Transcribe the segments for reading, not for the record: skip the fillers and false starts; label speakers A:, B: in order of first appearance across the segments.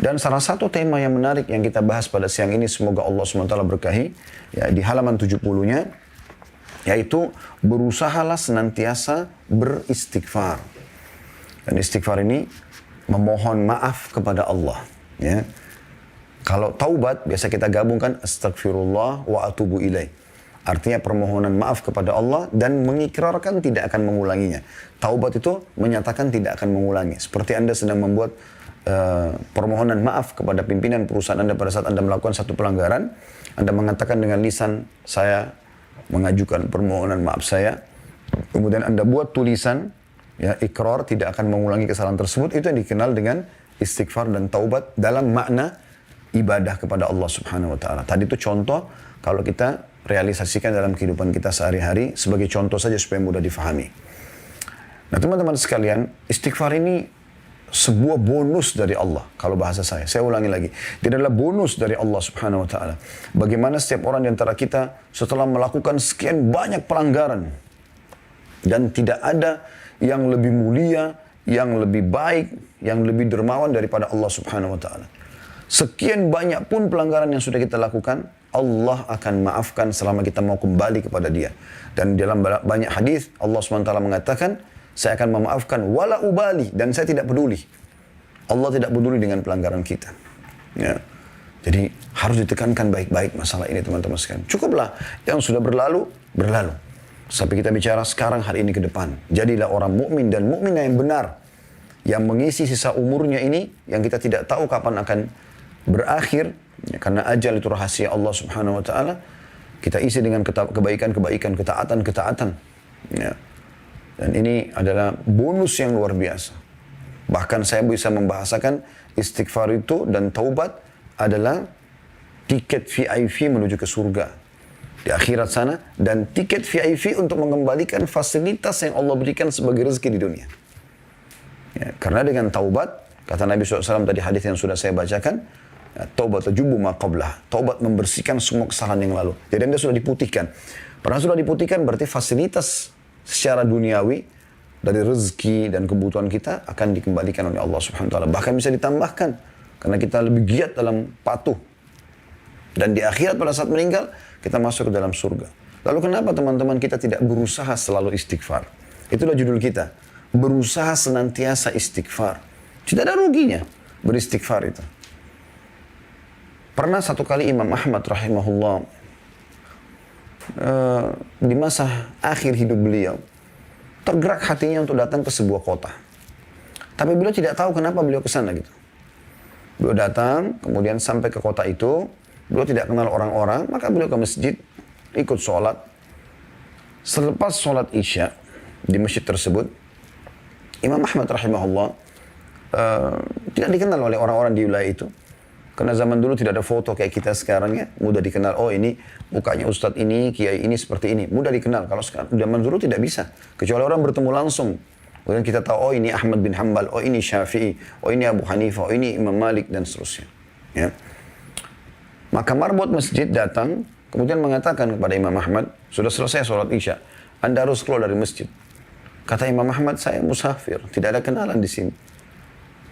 A: Dan salah satu tema yang menarik yang kita bahas pada siang ini, semoga Allah SWT berkahi, ya, di halaman 70-nya, yaitu berusahalah senantiasa beristighfar. Dan istighfar ini memohon maaf kepada Allah. Ya. Kalau taubat, biasa kita gabungkan astagfirullah wa atubu ilaih. Artinya permohonan maaf kepada Allah dan mengikrarkan tidak akan mengulanginya. Taubat itu menyatakan tidak akan mengulangi. Seperti Anda sedang membuat permohonan maaf kepada pimpinan perusahaan Anda pada saat Anda melakukan satu pelanggaran, Anda mengatakan dengan lisan, saya mengajukan permohonan maaf saya, kemudian Anda buat tulisan, ya, ikrar tidak akan mengulangi kesalahan tersebut, itu yang dikenal dengan istighfar dan taubat dalam makna ibadah kepada Allah Subhanahu wa taala. Tadi itu contoh kalau kita realisasikan dalam kehidupan kita sehari-hari sebagai contoh saja supaya mudah difahami. Nah, teman-teman sekalian, istighfar ini sebuah bonus dari Allah. Kalau bahasa saya ulangi lagi. Dia adalah bonus dari Allah Subhanahu wa taala. Bagaimana setiap orang di antara kita setelah melakukan sekian banyak pelanggaran dan tidak ada yang lebih mulia, yang lebih baik, yang lebih dermawan daripada Allah Subhanahu wa taala. Sekian banyak pun pelanggaran yang sudah kita lakukan, Allah akan maafkan selama kita mau kembali kepada Dia. Dan dalam banyak hadis Allah Subhanahu wa taala mengatakan, saya akan memaafkan wala ubali, dan saya tidak peduli. Allah tidak peduli dengan pelanggaran kita. Ya. Jadi harus ditekankan baik-baik masalah ini, teman-teman sekalian. Cukuplah yang sudah berlalu, berlalu. Sampai kita bicara sekarang, hari ini, ke depan. Jadilah orang mukmin dan mukminah yang benar, yang mengisi sisa umurnya ini, yang kita tidak tahu kapan akan berakhir, ya, karena ajal itu rahasia Allah Subhanahu wa taala. Kita isi dengan kebaikan-kebaikan, ketaatan-ketaatan. Ya. Dan ini adalah bonus yang luar biasa. Bahkan saya bisa membahasakan istighfar itu dan taubat adalah tiket VIP menuju ke surga di akhirat sana, dan tiket VIP untuk mengembalikan fasilitas yang Allah berikan sebagai rezeki di dunia. Ya, karena dengan taubat, kata Nabi SAW tadi hadis yang sudah saya bacakan, ya, taubat tajubu ma qablah. Taubat membersihkan semua kesalahan yang lalu. Jadi Anda sudah diputihkan. Pernah sudah diputihkan berarti fasilitas secara duniawi dari rezeki dan kebutuhan kita akan dikembalikan oleh Allah Subhanahu wa taala. Bahkan bisa ditambahkan karena kita lebih giat dalam patuh. Dan di akhirat pada saat meninggal kita masuk ke dalam surga. Lalu kenapa teman-teman kita tidak berusaha selalu istighfar? Itulah judul kita. Berusaha senantiasa istighfar. Tidak ada ruginya beristighfar itu. Pernah satu kali Imam Ahmad rahimahullah di masa akhir hidup beliau tergerak hatinya untuk datang ke sebuah kota. Tapi beliau tidak tahu kenapa beliau ke sana gitu. Beliau datang, kemudian sampai ke kota itu, beliau tidak kenal orang-orang, maka beliau ke masjid, ikut sholat. Selepas sholat Isya di masjid tersebut, Imam Ahmad rahimahullah tidak dikenal oleh orang-orang di wilayah itu. Karena zaman dulu tidak ada foto kayak kita sekarang, ya. Mudah dikenal, oh ini mukanya ustadz ini, kiai ini seperti ini. Mudah dikenal. Kalau sekarang, zaman dulu tidak bisa. Kecuali orang bertemu langsung. Kemudian kita tahu, oh ini Ahmad bin Hanbal, oh ini Syafi'i, oh ini Abu Hanifah, oh ini Imam Malik, dan seterusnya. Ya. Maka marbot masjid datang, kemudian mengatakan kepada Imam Ahmad, sudah selesai sholat Isya, Anda harus keluar dari masjid. Kata Imam Ahmad, saya musafir, tidak ada kenalan di sini.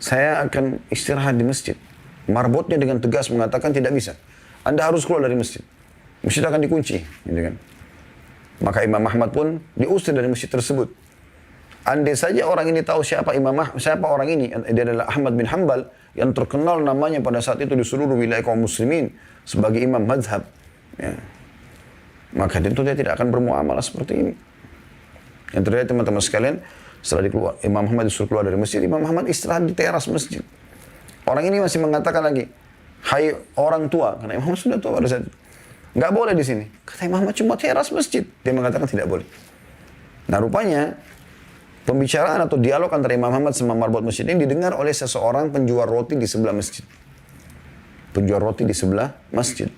A: Saya akan istirahat di masjid. Marbotnya dengan tegas mengatakan tidak bisa. Anda harus keluar dari masjid. Masjid akan dikunci. Gitu kan. Maka Imam Ahmad pun diusir dari masjid tersebut. Andai saja orang ini tahu siapa orang ini, dia adalah Ahmad bin Hanbal, yang terkenal namanya pada saat itu di seluruh wilayah kaum muslimin sebagai imam madhab. Ya. Maka tentu dia tidak akan bermuamalah seperti ini. Yang terjadi teman-teman sekalian, setelah dikeluar, Imam Ahmad disuruh keluar dari masjid, Imam Ahmad istirahat di teras masjid. Orang ini masih mengatakan lagi, hai orang tua, karena Imam Ahmad sudah tua pada saat itu. Nggak boleh di sini. Kata Imam Ahmad, cuma teras masjid. Dia mengatakan tidak boleh. Nah rupanya, pembicaraan atau dialog antara Imam Ahmad sama marbot masjid ini didengar oleh seseorang penjual roti di sebelah masjid. Penjual roti di sebelah masjid.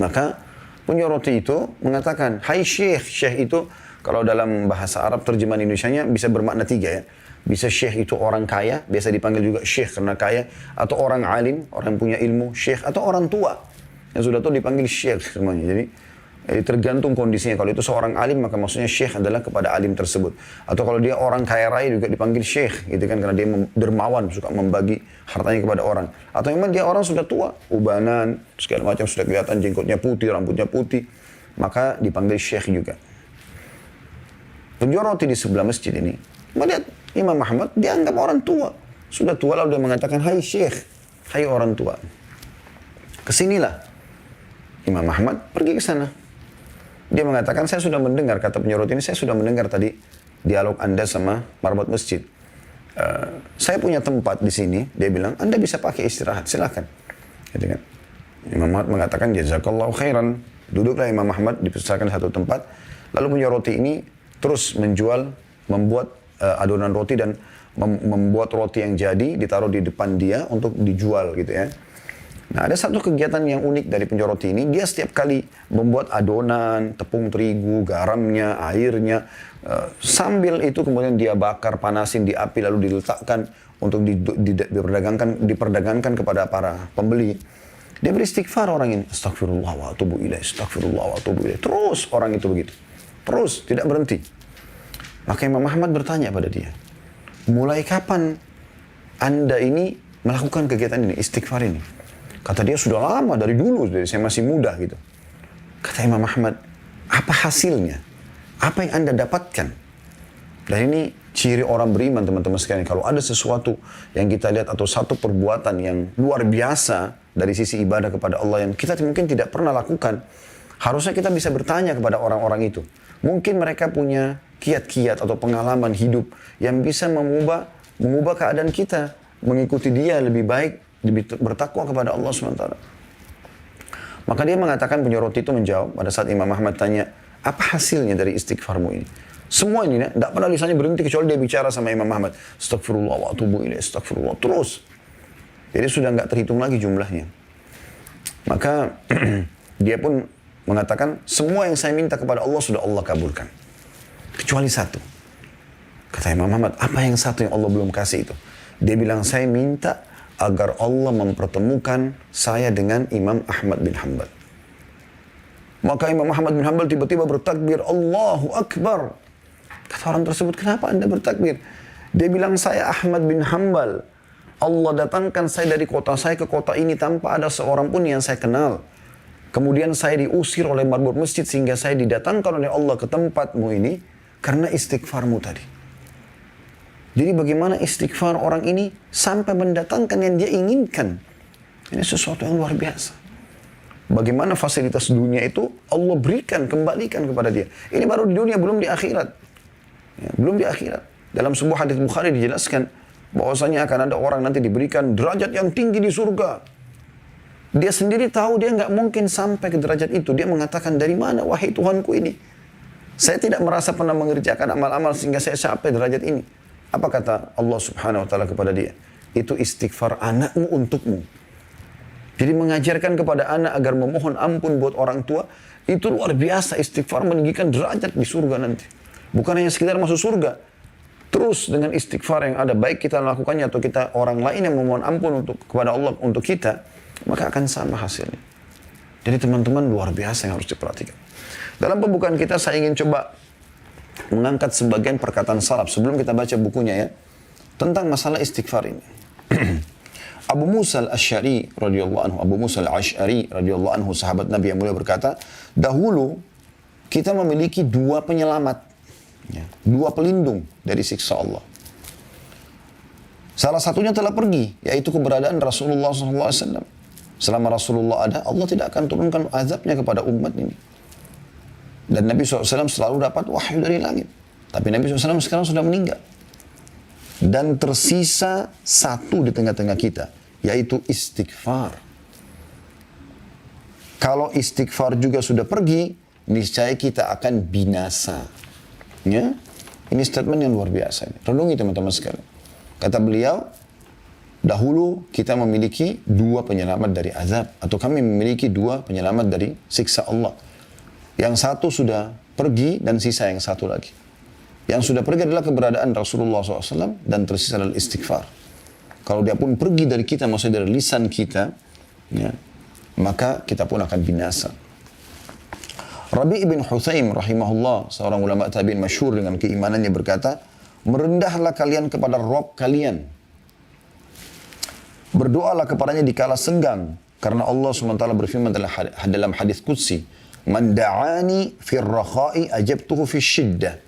A: Maka penjual roti itu mengatakan, hai syekh. Syekh itu, kalau dalam bahasa Arab terjemahan Indonesianya bisa bermakna tiga ya. Bisa syekh itu orang kaya, biasa dipanggil juga syekh karena kaya. Atau orang alim, orang yang punya ilmu, syekh. Atau orang tua, yang sudah tua dipanggil syekh semuanya. Jadi Jadi tergantung kondisinya. Kalau itu seorang alim, maka maksudnya syekh adalah kepada alim tersebut. Atau kalau dia orang kaya raya juga dipanggil syekh, gitu kan, karena dia dermawan, suka membagi hartanya kepada orang. Atau memang dia orang sudah tua, ubanan, segala macam, sudah kelihatan jenggotnya putih, rambutnya putih, maka dipanggil syekh juga. Penjual roti di sebelah masjid ini, melihat Imam Ahmad, dianggap orang tua. Sudah tua lalu dia mengatakan, hai syekh, hai orang tua. Kesinilah. Imam Ahmad pergi ke sana. Dia mengatakan, saya sudah mendengar, kata penjual roti ini, saya sudah mendengar tadi dialog Anda sama marbot masjid. Saya punya tempat di sini, dia bilang, Anda bisa pakai istirahat, silakan. Gitu kan. Imam Ahmad mengatakan, jazakallahu khairan. Duduklah Imam Ahmad, dipersilakan satu tempat. Lalu penjual roti ini terus membuat adonan roti dan membuat roti yang jadi, ditaruh di depan dia untuk dijual gitu ya. Nah, ada satu kegiatan yang unik dari penjual roti ini. Dia setiap kali membuat adonan, tepung terigu, garamnya, airnya. Sambil itu kemudian dia bakar, panasin di api, lalu diletakkan untuk diperdagangkan kepada para pembeli. Dia beristighfar orang ini. Astagfirullah wa atubu ilaih, astagfirullah wa atubu ilaih. Terus orang itu begitu. Terus, tidak berhenti. Maka Imam Ahmad bertanya pada dia, mulai kapan Anda ini melakukan kegiatan ini, istighfar ini? Kata dia, sudah lama, dari dulu, dari saya masih muda gitu. Kata Imam Ahmad, apa hasilnya? Apa yang Anda dapatkan? Dan ini ciri orang beriman, teman-teman sekalian. Kalau ada sesuatu yang kita lihat atau satu perbuatan yang luar biasa dari sisi ibadah kepada Allah yang kita mungkin tidak pernah lakukan, harusnya kita bisa bertanya kepada orang-orang itu. Mungkin mereka punya kiat-kiat atau pengalaman hidup yang bisa mengubah keadaan kita, mengikuti dia lebih baik, lebih bertakwa kepada Allah SWT. Maka dia mengatakan, penjual roti itu menjawab pada saat Imam Ahmad tanya, apa hasilnya dari istighfarmu ini? Semua ini, tidak pernah lisannya berhenti kecuali dia bicara sama Imam Ahmad. Astagfirullah wa atubu ilaih, astagfirullah. Terus. Jadi sudah nggak terhitung lagi jumlahnya. Maka dia pun mengatakan, semua yang saya minta kepada Allah sudah Allah kabulkan. Kecuali satu. Kata Imam Ahmad, apa yang satu yang Allah belum kasih itu? Dia bilang, saya minta agar Allah mempertemukan saya dengan Imam Ahmad bin Hanbal. Maka Imam Ahmad bin Hanbal tiba-tiba bertakbir, Allahu Akbar. Kata orang tersebut, kenapa Anda bertakbir? Dia bilang, saya Ahmad bin Hanbal. Allah datangkan saya dari kota saya ke kota ini tanpa ada seorang pun yang saya kenal. Kemudian saya diusir oleh marbot masjid sehingga saya didatangkan oleh Allah ke tempatmu ini karena istighfarmu tadi. Jadi bagaimana istighfar orang ini sampai mendatangkan yang dia inginkan. Ini sesuatu yang luar biasa. Bagaimana fasilitas dunia itu Allah berikan, kembalikan kepada dia. Ini baru di dunia, belum di akhirat. Ya, belum di akhirat. Dalam sebuah hadis Bukhari dijelaskan bahwasanya akan ada orang nanti diberikan derajat yang tinggi di surga. Dia sendiri tahu dia nggak mungkin sampai ke derajat itu. Dia mengatakan, dari mana wahai Tuhanku ini? Saya tidak merasa pernah mengerjakan amal-amal sehingga saya sampai derajat ini. Apa kata Allah Subhanahu wa taala kepada dia? Itu istighfar anakmu untukmu. Jadi mengajarkan kepada anak agar memohon ampun buat orang tua, itu luar biasa. Istighfar meninggikan derajat di surga nanti. Bukan hanya sekedar masuk surga. Terus dengan istighfar yang ada, baik kita lakukannya atau kita orang lain yang memohon ampun kepada Allah untuk kita, maka akan sama hasilnya. Jadi teman-teman, luar biasa yang harus diperhatikan. Dalam pembukaan kita saya ingin coba mengangkat sebagian perkataan salaf sebelum kita baca bukunya ya, tentang masalah istighfar ini. Abu Musa al-Asy'ari radhiyallahu anhu, Abu Musa al-Asy'ari radhiyallahu anhu, sahabat Nabi yang mulia, berkata, dahulu kita memiliki dua penyelamat, ya, dua pelindung dari siksa Allah. Salah satunya telah pergi, yaitu keberadaan Rasulullah SAW. Selama Rasulullah ada, Allah tidak akan turunkan azabnya kepada umat ini. Dan Nabi SAW selalu dapat wahyu dari langit. Tapi Nabi SAW sekarang sudah meninggal. Dan tersisa satu di tengah-tengah kita, yaitu istighfar. Kalau istighfar juga sudah pergi, niscaya kita akan binasa. Ya? Ini statement yang luar biasa. Renungi teman-teman sekalian. Kata beliau, dahulu kita memiliki dua penyelamat dari azab. Atau kami memiliki dua penyelamat dari siksa Allah. Yang satu sudah pergi dan sisa yang satu lagi. Yang sudah pergi adalah keberadaan Rasulullah SAW dan tersisa adalah istighfar. Kalau dia pun pergi dari kita, maksudnya dari lisan kita, ya, maka kita pun akan binasa. Rabi' ibn Hutsaim rahimahullah, seorang ulama tabi'in masyhur dengan keimanannya berkata, merendahlah kalian kepada Rabb kalian. Berdoalah kepadanya di kala senggang. Karena Allah SWT berfirman dalam hadis qudsi, Man da'ani fir rakha'i ajabtuhu fis syiddah.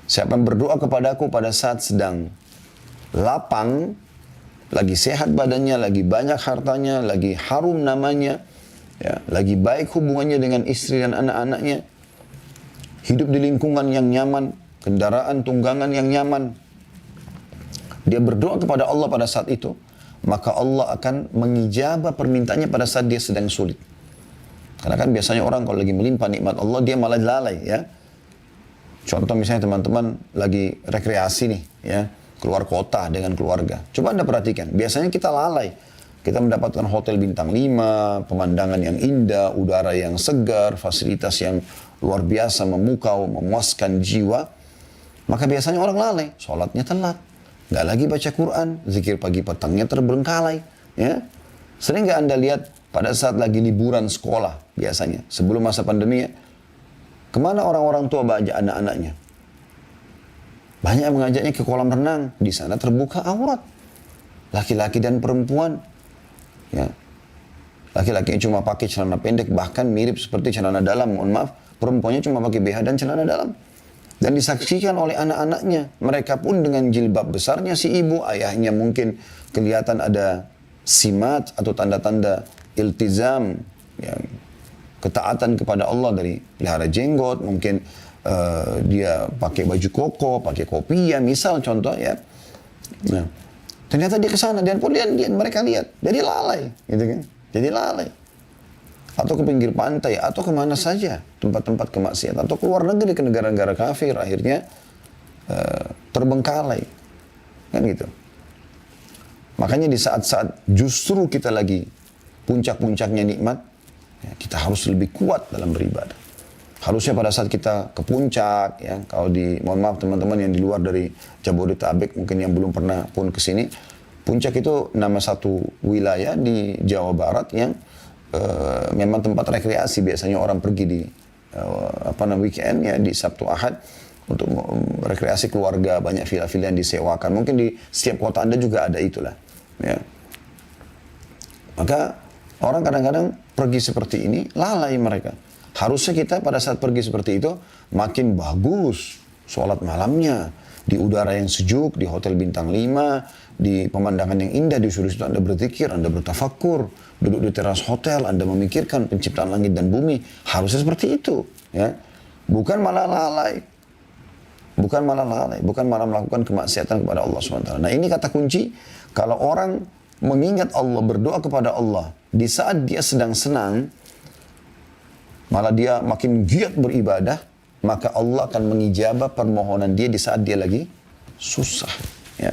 A: Siapa yang berdoa kepadaku pada saat sedang lapang, lagi sehat badannya, lagi banyak hartanya, lagi harum namanya, ya, lagi baik hubungannya dengan istri dan anak-anaknya, hidup di lingkungan yang nyaman, kendaraan tunggangan yang nyaman, dia berdoa kepada Allah pada saat itu, maka Allah akan mengijabah permintaannya pada saat dia sedang sulit. Karena kan biasanya orang kalau lagi melimpah nikmat Allah, dia malah lalai, ya. Contoh misalnya teman-teman lagi rekreasi nih, ya, keluar kota dengan keluarga. Coba Anda perhatikan, biasanya kita lalai. Kita mendapatkan hotel bintang 5, pemandangan yang indah, udara yang segar, fasilitas yang luar biasa, memukau, memuaskan jiwa. Maka biasanya orang lalai, sholatnya telat. Nggak lagi baca Quran, zikir pagi petangnya terbengkalai. Ya. Sering nggak Anda lihat pada saat lagi liburan sekolah, biasanya, sebelum masa pandemi ya, kemana orang-orang tua baca anak-anaknya? Banyak yang mengajaknya ke kolam renang, di sana terbuka aurat. Laki-laki dan perempuan. Ya. Laki-laki cuma pakai celana pendek, bahkan mirip seperti celana dalam, mohon maaf. Perempuannya cuma pakai BH dan celana dalam. Dan disaksikan oleh anak-anaknya. Mereka pun dengan jilbab besarnya si ibu, ayahnya mungkin kelihatan ada simat atau tanda-tanda iltizam, ya, ketaatan kepada Allah dari pelihara jenggot, mungkin dia pakai baju koko, pakai kopiah, misal contoh ya. Nah, ternyata dia ke sana dan pun mereka lihat, jadi lalai, gitu kan? Jadi lalai. Atau ke pinggir pantai, atau kemana saja, tempat-tempat kemaksiatan, atau keluar negeri ke negara-negara kafir, akhirnya terbengkalai, kan gitu. Makanya di saat-saat justru kita lagi puncak-puncaknya nikmat, ya, kita harus lebih kuat dalam beribadah. Harusnya pada saat kita ke puncak, ya, kalau mohon maaf teman-teman yang di luar dari Jabodetabek, mungkin yang belum pernah pun ke sini, puncak itu nama satu wilayah di Jawa Barat yang memang tempat rekreasi, biasanya orang pergi di weekend ya, di Sabtu Ahad untuk rekreasi keluarga, banyak villa-villa yang disewakan. Mungkin di setiap kota Anda juga ada itulah, ya. Maka orang kadang-kadang pergi seperti ini, lalai mereka. Harusnya kita pada saat pergi seperti itu, makin bagus sholat malamnya, di udara yang sejuk, di hotel bintang 5, di pemandangan yang indah, di situ Anda berzikir, Anda bertafakur, duduk di teras hotel, Anda memikirkan penciptaan langit dan bumi. Harusnya seperti itu, ya. Bukan malah lalai. Bukan malah melakukan kemaksiatan kepada Allah SWT. Nah, ini kata kunci, kalau orang mengingat Allah, berdoa kepada Allah, di saat dia sedang senang, malah dia makin giat beribadah, maka Allah akan mengijabah permohonan dia di saat dia lagi susah. Ya.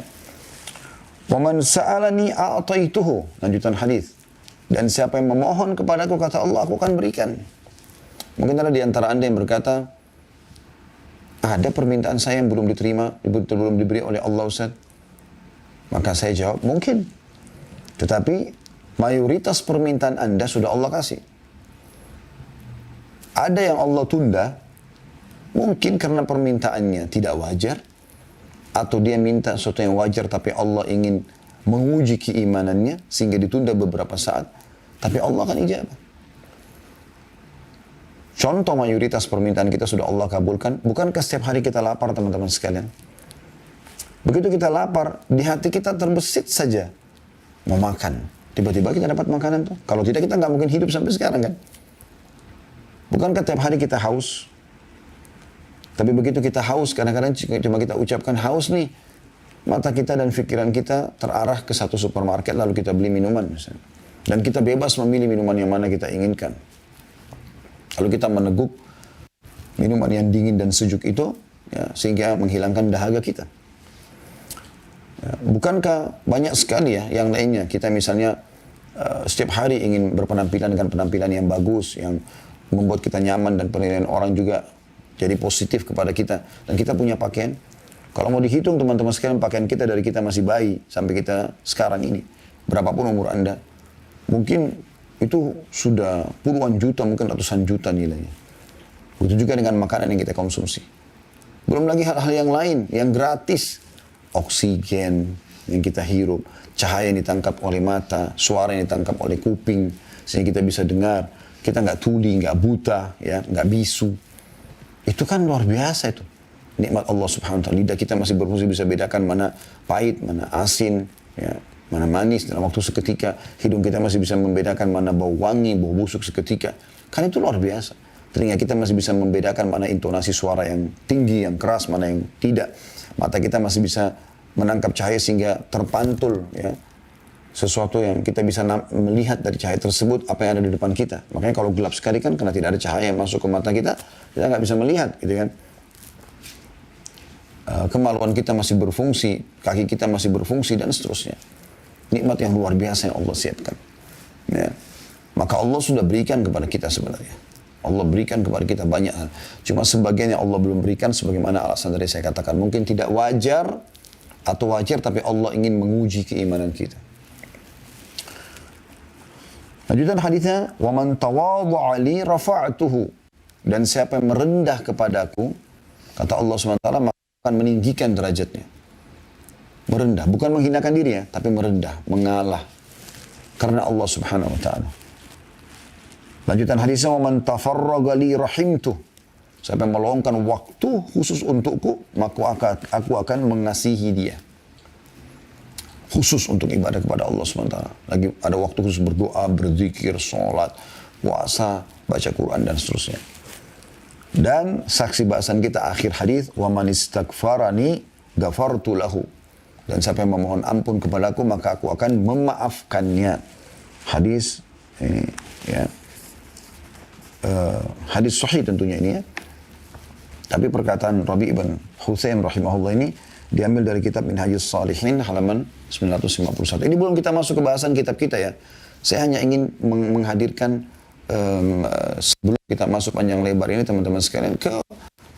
A: Wa man sa'alani a'taituhu, lanjutan hadis. Dan siapa yang memohon kepadaku, kata Allah, aku akan berikan. Mungkin ada di antara Anda yang berkata, ada permintaan saya yang belum diterima, belum diberi oleh Allah, Ustaz. Maka saya jawab, mungkin. Tetapi mayoritas permintaan Anda sudah Allah kasih. Ada yang Allah tunda, mungkin karena permintaannya tidak wajar, atau dia minta sesuatu yang wajar tapi Allah ingin menguji keimanannya sehingga ditunda beberapa saat, tapi Allah akan ijabah. Contoh mayoritas permintaan kita sudah Allah kabulkan. Bukankah setiap hari kita lapar, teman-teman sekalian? Begitu kita lapar, di hati kita terbesit saja mau makan. Tiba-tiba kita dapat makanan tuh. Kalau tidak, kita nggak mungkin hidup sampai sekarang, kan? Bukankah tiap hari kita haus? Tapi begitu kita haus, kadang-kadang cuma kita ucapkan haus nih, mata kita dan pikiran kita terarah ke satu supermarket, lalu kita beli minuman misalnya. Dan kita bebas memilih minuman yang mana kita inginkan. Lalu kita meneguk minuman yang dingin dan sejuk itu, ya, sehingga menghilangkan dahaga kita. Ya, bukankah banyak sekali ya yang lainnya, kita misalnya setiap hari ingin berpenampilan dengan penampilan yang bagus, yang membuat kita nyaman dan penilaian orang juga jadi positif kepada kita. Dan kita punya pakaian. Kalau mau dihitung teman-teman sekalian, pakaian kita dari kita masih bayi sampai kita sekarang ini, berapapun umur Anda, mungkin itu sudah puluhan juta, mungkin ratusan juta nilainya. Begitu juga dengan makanan yang kita konsumsi. Belum lagi hal-hal yang lain, yang gratis. Oksigen yang kita hirup, cahaya yang ditangkap oleh mata, suara yang ditangkap oleh kuping, sehingga kita bisa dengar. Kita nggak tuli, nggak buta, ya, nggak bisu. Itu kan luar biasa itu. Nikmat Allah subhanahu wa ta'ala. Lidah kita masih berfungsi, bisa bedakan mana pahit, mana asin, ya, mana manis dalam waktu seketika. Hidung kita masih bisa membedakan mana bau wangi, bau busuk seketika. Kan itu luar biasa. Telinga kita masih bisa membedakan mana intonasi suara yang tinggi, yang keras, mana yang tidak. Mata kita masih bisa menangkap cahaya sehingga terpantul, ya, sesuatu yang kita bisa melihat dari cahaya tersebut apa yang ada di depan kita. Makanya kalau gelap sekali kan karena tidak ada cahaya yang masuk ke mata kita nggak bisa melihat, gitu kan. Kemaluan kita masih berfungsi, kaki kita masih berfungsi, dan seterusnya. Nikmat yang luar biasa yang Allah siapkan. Ya. Maka Allah sudah berikan kepada kita sebenarnya. Allah berikan kepada kita banyak hal. Cuma sebagian yang Allah belum berikan, sebagaimana alasan dari saya katakan. Mungkin tidak wajar atau wajar, tapi Allah ingin menguji keimanan kita. Lanjutan hadisnya, وَمَنْ تَوَاضَعَ لِي رَفَعْتُهُ. Dan siapa yang merendah kepadaku, kata Allah SWT, maka akan meninggikan derajatnya. Merendah, bukan menghinakan diri ya, tapi merendah, mengalah. Karena Allah Subhanahu Wa Ta'ala. Lanjutan hadisnya, وَمَنْ تَفَرَّغَ لِي رَحِمْتُهُ. Siapa yang meluangkan waktu khusus untukku, maka aku akan mengasihi dia. Khusus untuk ibadah kepada Allah SWT. Lagi ada waktu khusus berdoa, berzikir, sholat, puasa, baca Quran, dan seterusnya. Dan saksi bahasan kita akhir hadis, وَمَنِ اسْتَغْفَرَنِي غَفَرْتُ لَهُ. Dan siapa yang memohon ampun kepadaku, maka aku akan memaafkannya. Hadis ini, ya. Hadis sahih tentunya ini, ya. Tapi perkataan Rabi' ibn Husain rahimahullah ini diambil dari kitab Minhajus Shalihin halaman 951. Ini belum kita masuk ke bahasan kitab kita ya. Saya hanya ingin menghadirkan sebelum kita masuk panjang lebar ini teman-teman sekalian ke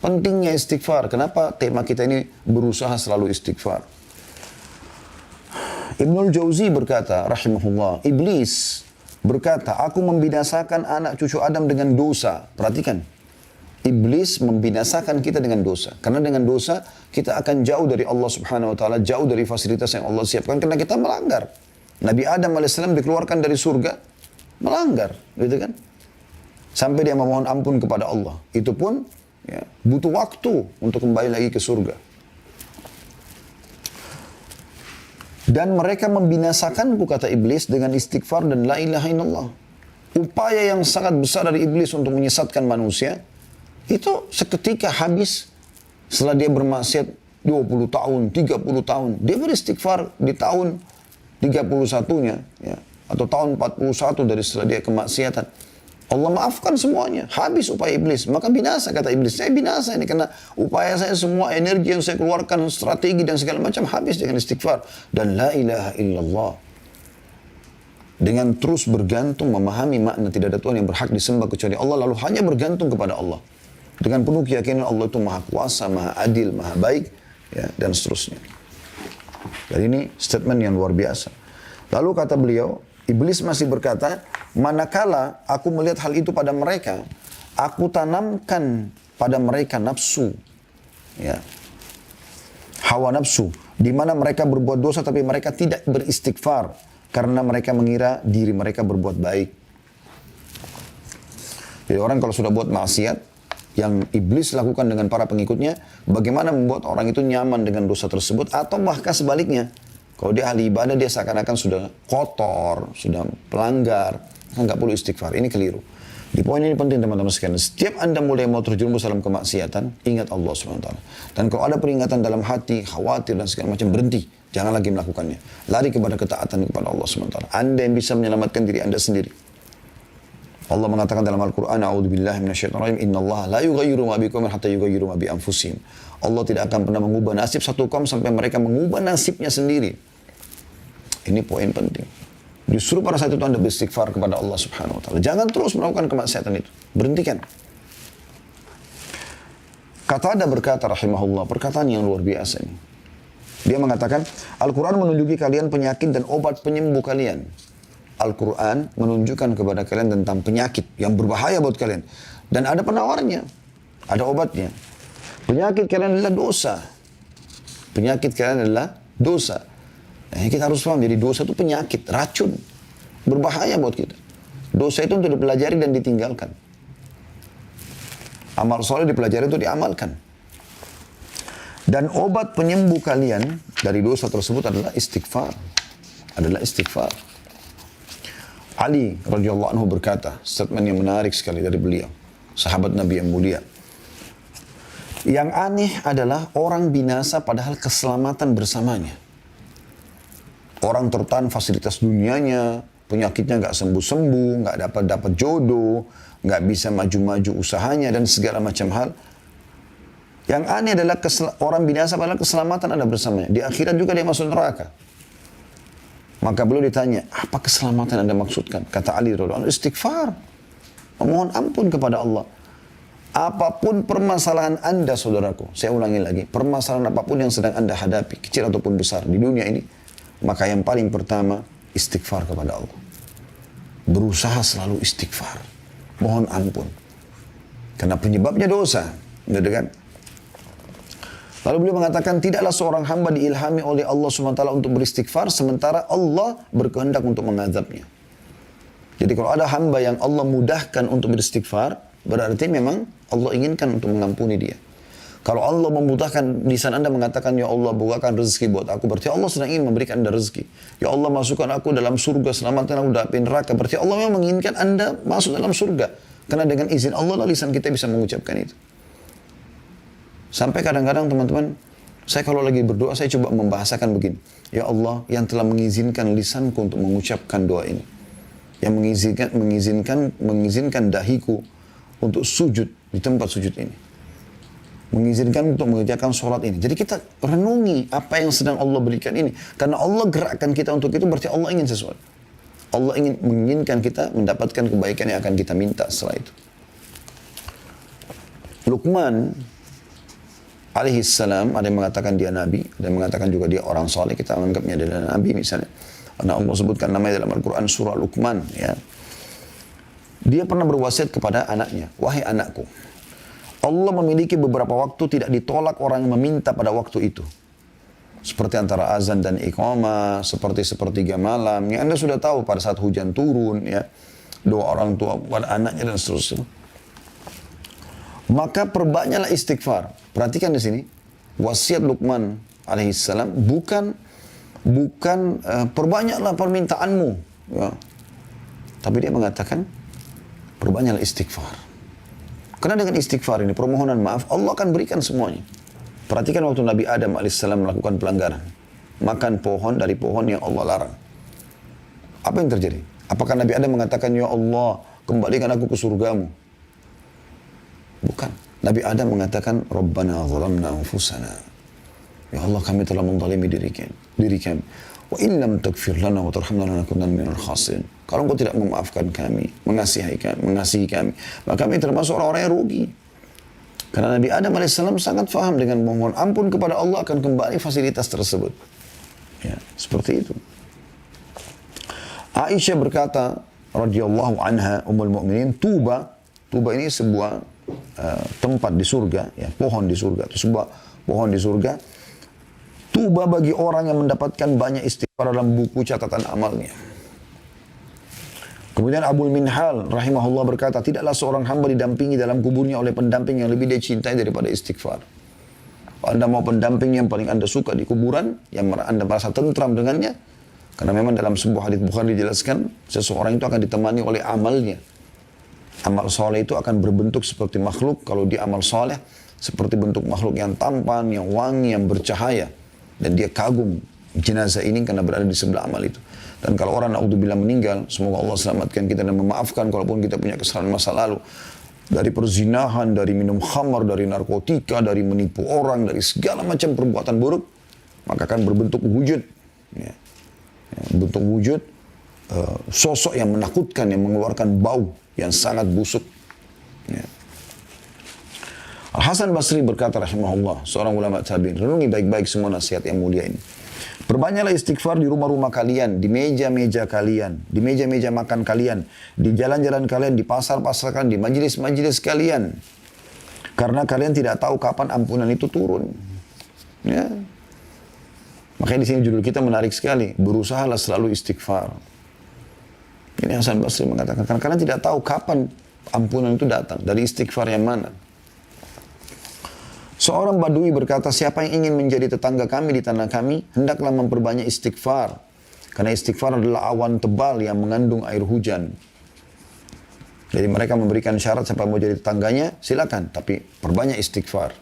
A: pentingnya istighfar. Kenapa tema kita ini berusaha selalu istighfar. Ibnul Jauzi berkata rahimahullah, Iblis berkata, aku membinasakan anak cucu Adam dengan dosa. Perhatikan. Iblis membinasakan kita dengan dosa. Karena dengan dosa, kita akan jauh dari Allah Subhanahu Wa Ta'ala, jauh dari fasilitas yang Allah siapkan, karena kita melanggar. Nabi Adam AS dikeluarkan dari surga, melanggar. Gitu kan? Sampai dia memohon ampun kepada Allah. Itu pun ya, butuh waktu untuk kembali lagi ke surga. Dan mereka membinasakanku, kata Iblis, dengan istighfar dan la ilaha illallah. Upaya yang sangat besar dari Iblis untuk menyesatkan manusia, itu seketika habis setelah dia bermaksiat 20 tahun, 30 tahun. Dia beristighfar di tahun 31-nya, ya, atau tahun 41 dari setelah dia kemaksiatan. Allah maafkan semuanya. Habis upaya Iblis. Maka binasa, kata Iblis. Saya binasa ini karena upaya saya, semua energi yang saya keluarkan, strategi dan segala macam habis dengan istighfar. Dan la ilaha illallah. Dengan terus bergantung, memahami makna tidak ada Tuhan yang berhak disembah kecuali Allah. Lalu hanya bergantung kepada Allah. Dengan penuh keyakinan Allah itu maha kuasa, maha adil, maha baik. Ya, dan seterusnya. Jadi ini statement yang luar biasa. Lalu kata beliau, Iblis masih berkata, manakala aku melihat hal itu pada mereka, aku tanamkan pada mereka nafsu, ya, hawa nafsu, di mana mereka berbuat dosa tapi mereka tidak beristighfar karena mereka mengira diri mereka berbuat baik. Jadi orang kalau sudah buat maksiat yang iblis lakukan dengan para pengikutnya, bagaimana membuat orang itu nyaman dengan dosa tersebut, atau bahkan sebaliknya. Kalau dia ahli ibadah, dia seakan-akan sudah kotor, sudah pelanggar, nggak perlu istighfar. Ini keliru. Di poin ini penting teman-teman sekalian. Setiap Anda mulai mau terjerumus dalam kemaksiatan, ingat Allah SWT. Dan kalau ada peringatan dalam hati, khawatir dan segala macam, berhenti. Jangan lagi melakukannya. Lari kepada ketaatan kepada Allah SWT. Anda yang bisa menyelamatkan diri Anda sendiri. Allah mengatakan dalam Al-Quran, A'udzubillahi minasyaitonirrajim, innallaha la yughayyiru ma biqaumin hatta yughayyiru ma bi anfusihim. Allah tidak akan pernah mengubah nasib satu kaum sampai mereka mengubah nasibnya sendiri. Ini poin penting. Justru pada saat itu Anda beristighfar kepada Allah Subhanahu Wa Ta'ala. Jangan terus melakukan kemaksiatan itu. Berhentikan. Qatadah berkata rahimahullah, perkataan yang luar biasa ini. Dia mengatakan, Al-Quran menunjuki kalian penyakit dan obat penyembuh kalian. Al-Quran menunjukkan kepada kalian tentang penyakit yang berbahaya buat kalian. Dan ada penawarnya. Ada obatnya. Penyakit kalian adalah dosa. Penyakit kalian adalah dosa. Nah, kita harus paham, jadi dosa itu penyakit, racun. Berbahaya buat kita. Dosa itu untuk dipelajari dan ditinggalkan. Amal soleh dipelajari itu diamalkan. Dan obat penyembuh kalian dari dosa tersebut adalah istighfar. Adalah istighfar. Ali radhiyallahu anhu berkata, statement yang menarik sekali dari beliau. Sahabat Nabi yang mulia. Yang aneh adalah orang binasa padahal keselamatan bersamanya. Orang tertahan fasilitas dunianya, penyakitnya nggak sembuh-sembuh, nggak dapat jodoh, nggak bisa maju-maju usahanya dan segala macam hal. Yang aneh adalah orang binasa padahal keselamatan ada bersamanya. Di akhirat juga dia masuk neraka. Maka beliau ditanya, apa keselamatan Anda maksudkan? Kata Ali radhiyallahu anhu, istighfar. Memohon ampun kepada Allah. Apapun permasalahan Anda, saudaraku, saya ulangi lagi, permasalahan apapun yang sedang Anda hadapi, kecil ataupun besar di dunia ini, maka yang paling pertama, istighfar kepada Allah. Berusaha selalu istighfar. Mohon ampun. Karena penyebabnya dosa. Gitu kan? Lalu beliau mengatakan, tidaklah seorang hamba diilhami oleh Allah SWT untuk beristighfar, sementara Allah berkehendak untuk mengazabnya. Jadi kalau ada hamba yang Allah mudahkan untuk beristighfar, berarti memang Allah inginkan untuk mengampuni dia. Kalau Allah memudahkan, lisan Anda mengatakan, ya Allah bukakan rezeki buat aku, berarti Allah sedang ingin memberikan Anda rezeki. Ya Allah masukkan aku dalam surga, selamatkan aku dari neraka, berarti Allah memang menginginkan Anda masuk dalam surga. Karena dengan izin Allah lah lisan kita bisa mengucapkan itu. Sampai kadang-kadang teman-teman, saya kalau lagi berdoa, saya coba membahasakan begini. Ya Allah yang telah mengizinkan lisanku untuk mengucapkan doa ini. Yang mengizinkan dahiku untuk sujud di tempat sujud ini. Mengizinkan untuk mengerjakan sholat ini. Jadi kita renungi apa yang sedang Allah berikan ini. Karena Allah gerakkan kita untuk itu, berarti Allah ingin sesuatu. Allah menginginkan kita mendapatkan kebaikan yang akan kita minta setelah itu. Luqman alaihissalam, ada yang mengatakan dia nabi, ada yang mengatakan juga dia orang soleh, kita menganggapnya adalah nabi misalnya. Karena Allah sebutkan namanya dalam Al-Quran surah Luqman. Ya. Dia pernah berwasiat kepada anaknya, wahai anakku, Allah memiliki beberapa waktu tidak ditolak orang yang meminta pada waktu itu. Seperti antara azan dan iqamah, seperti sepertiga malam, yang Anda sudah tahu pada saat hujan turun, ya, doa orang tua pada anaknya dan seterusnya. Maka perbanyaklah istighfar. Perhatikan di sini, wasiat Luqman alaihissalam bukan perbanyaklah permintaanmu, ya. Tapi dia mengatakan perbanyaklah istighfar. Karena dengan istighfar ini, permohonan maaf, Allah akan berikan semuanya. Perhatikan waktu Nabi Adam alaihissalam melakukan pelanggaran. Makan pohon dari pohon yang Allah larang. Apa yang terjadi? Apakah Nabi Adam mengatakan, ya Allah, kembalikan aku ke surgamu? Bukan. Nabi Adam mengatakan, Rabbana zalamna anfusana. Ya Allah, kami telah menzalimi diri kami. Wa in lam taghfir lana wa tarhamna lanakunanna minal khasirin. Kalau engkau tidak memaafkan kami, mengasihi kami, maka kami termasuk orang-orang yang rugi. Karena Nabi Adam alaihissalam sangat faham dengan mohon ampun kepada Allah akan kembali fasilitas tersebut. Ya, seperti itu. Aisyah berkata, radhiyallahu anha, ummul mukminin, Tuba ini sebuah tempat di surga, ya, pohon di surga, itu sebuah pohon di surga. Tuba bagi orang yang mendapatkan banyak istighfar dalam buku catatan amalnya. Kemudian Abul Minhal rahimahullah berkata, tidaklah seorang hamba didampingi dalam kuburnya oleh pendamping yang lebih dia cintai daripada istighfar. Kalau Anda mau pendamping yang paling Anda suka di kuburan, yang Anda merasa tentram dengannya, karena memang dalam sebuah hadits Bukhari dijelaskan, seseorang itu akan ditemani oleh amalnya. Amal soleh itu akan berbentuk seperti makhluk, kalau dia amal soleh, seperti bentuk makhluk yang tampan, yang wangi, yang bercahaya. Dan dia kagum jenazah ini karena berada di sebelah amal itu. Dan kalau orang naudzubillah meninggal, semoga Allah selamatkan kita dan memaafkan kalaupun kita punya kesalahan masa lalu. Dari perzinahan, dari minum khamar, dari narkotika, dari menipu orang, dari segala macam perbuatan buruk, maka akan berbentuk wujud. Ya. Bentuk wujud, sosok yang menakutkan, yang mengeluarkan bau yang sangat busuk. Ya. Al-Hasan Basri berkata rahimahullah, seorang ulama tabi'in, renungi baik-baik semua nasihat yang mulia ini. Perbanyaklah istighfar di rumah-rumah kalian, di meja-meja kalian, di meja-meja makan kalian, di jalan-jalan kalian, di pasar-pasar kalian, di majelis-majelis kalian. Karena kalian tidak tahu kapan ampunan itu turun. Ya. Makanya di sini judul kita menarik sekali. Berusahalah selalu istighfar. Ini Hasan Basri mengatakan, karena kalian tidak tahu kapan ampunan itu datang. Dari istighfar yang mana? Seorang badui berkata, siapa yang ingin menjadi tetangga kami di tanah kami, hendaklah memperbanyak istighfar. Karena istighfar adalah awan tebal yang mengandung air hujan. Jadi mereka memberikan syarat siapa mau jadi tetangganya, silakan. Tapi perbanyak istighfar.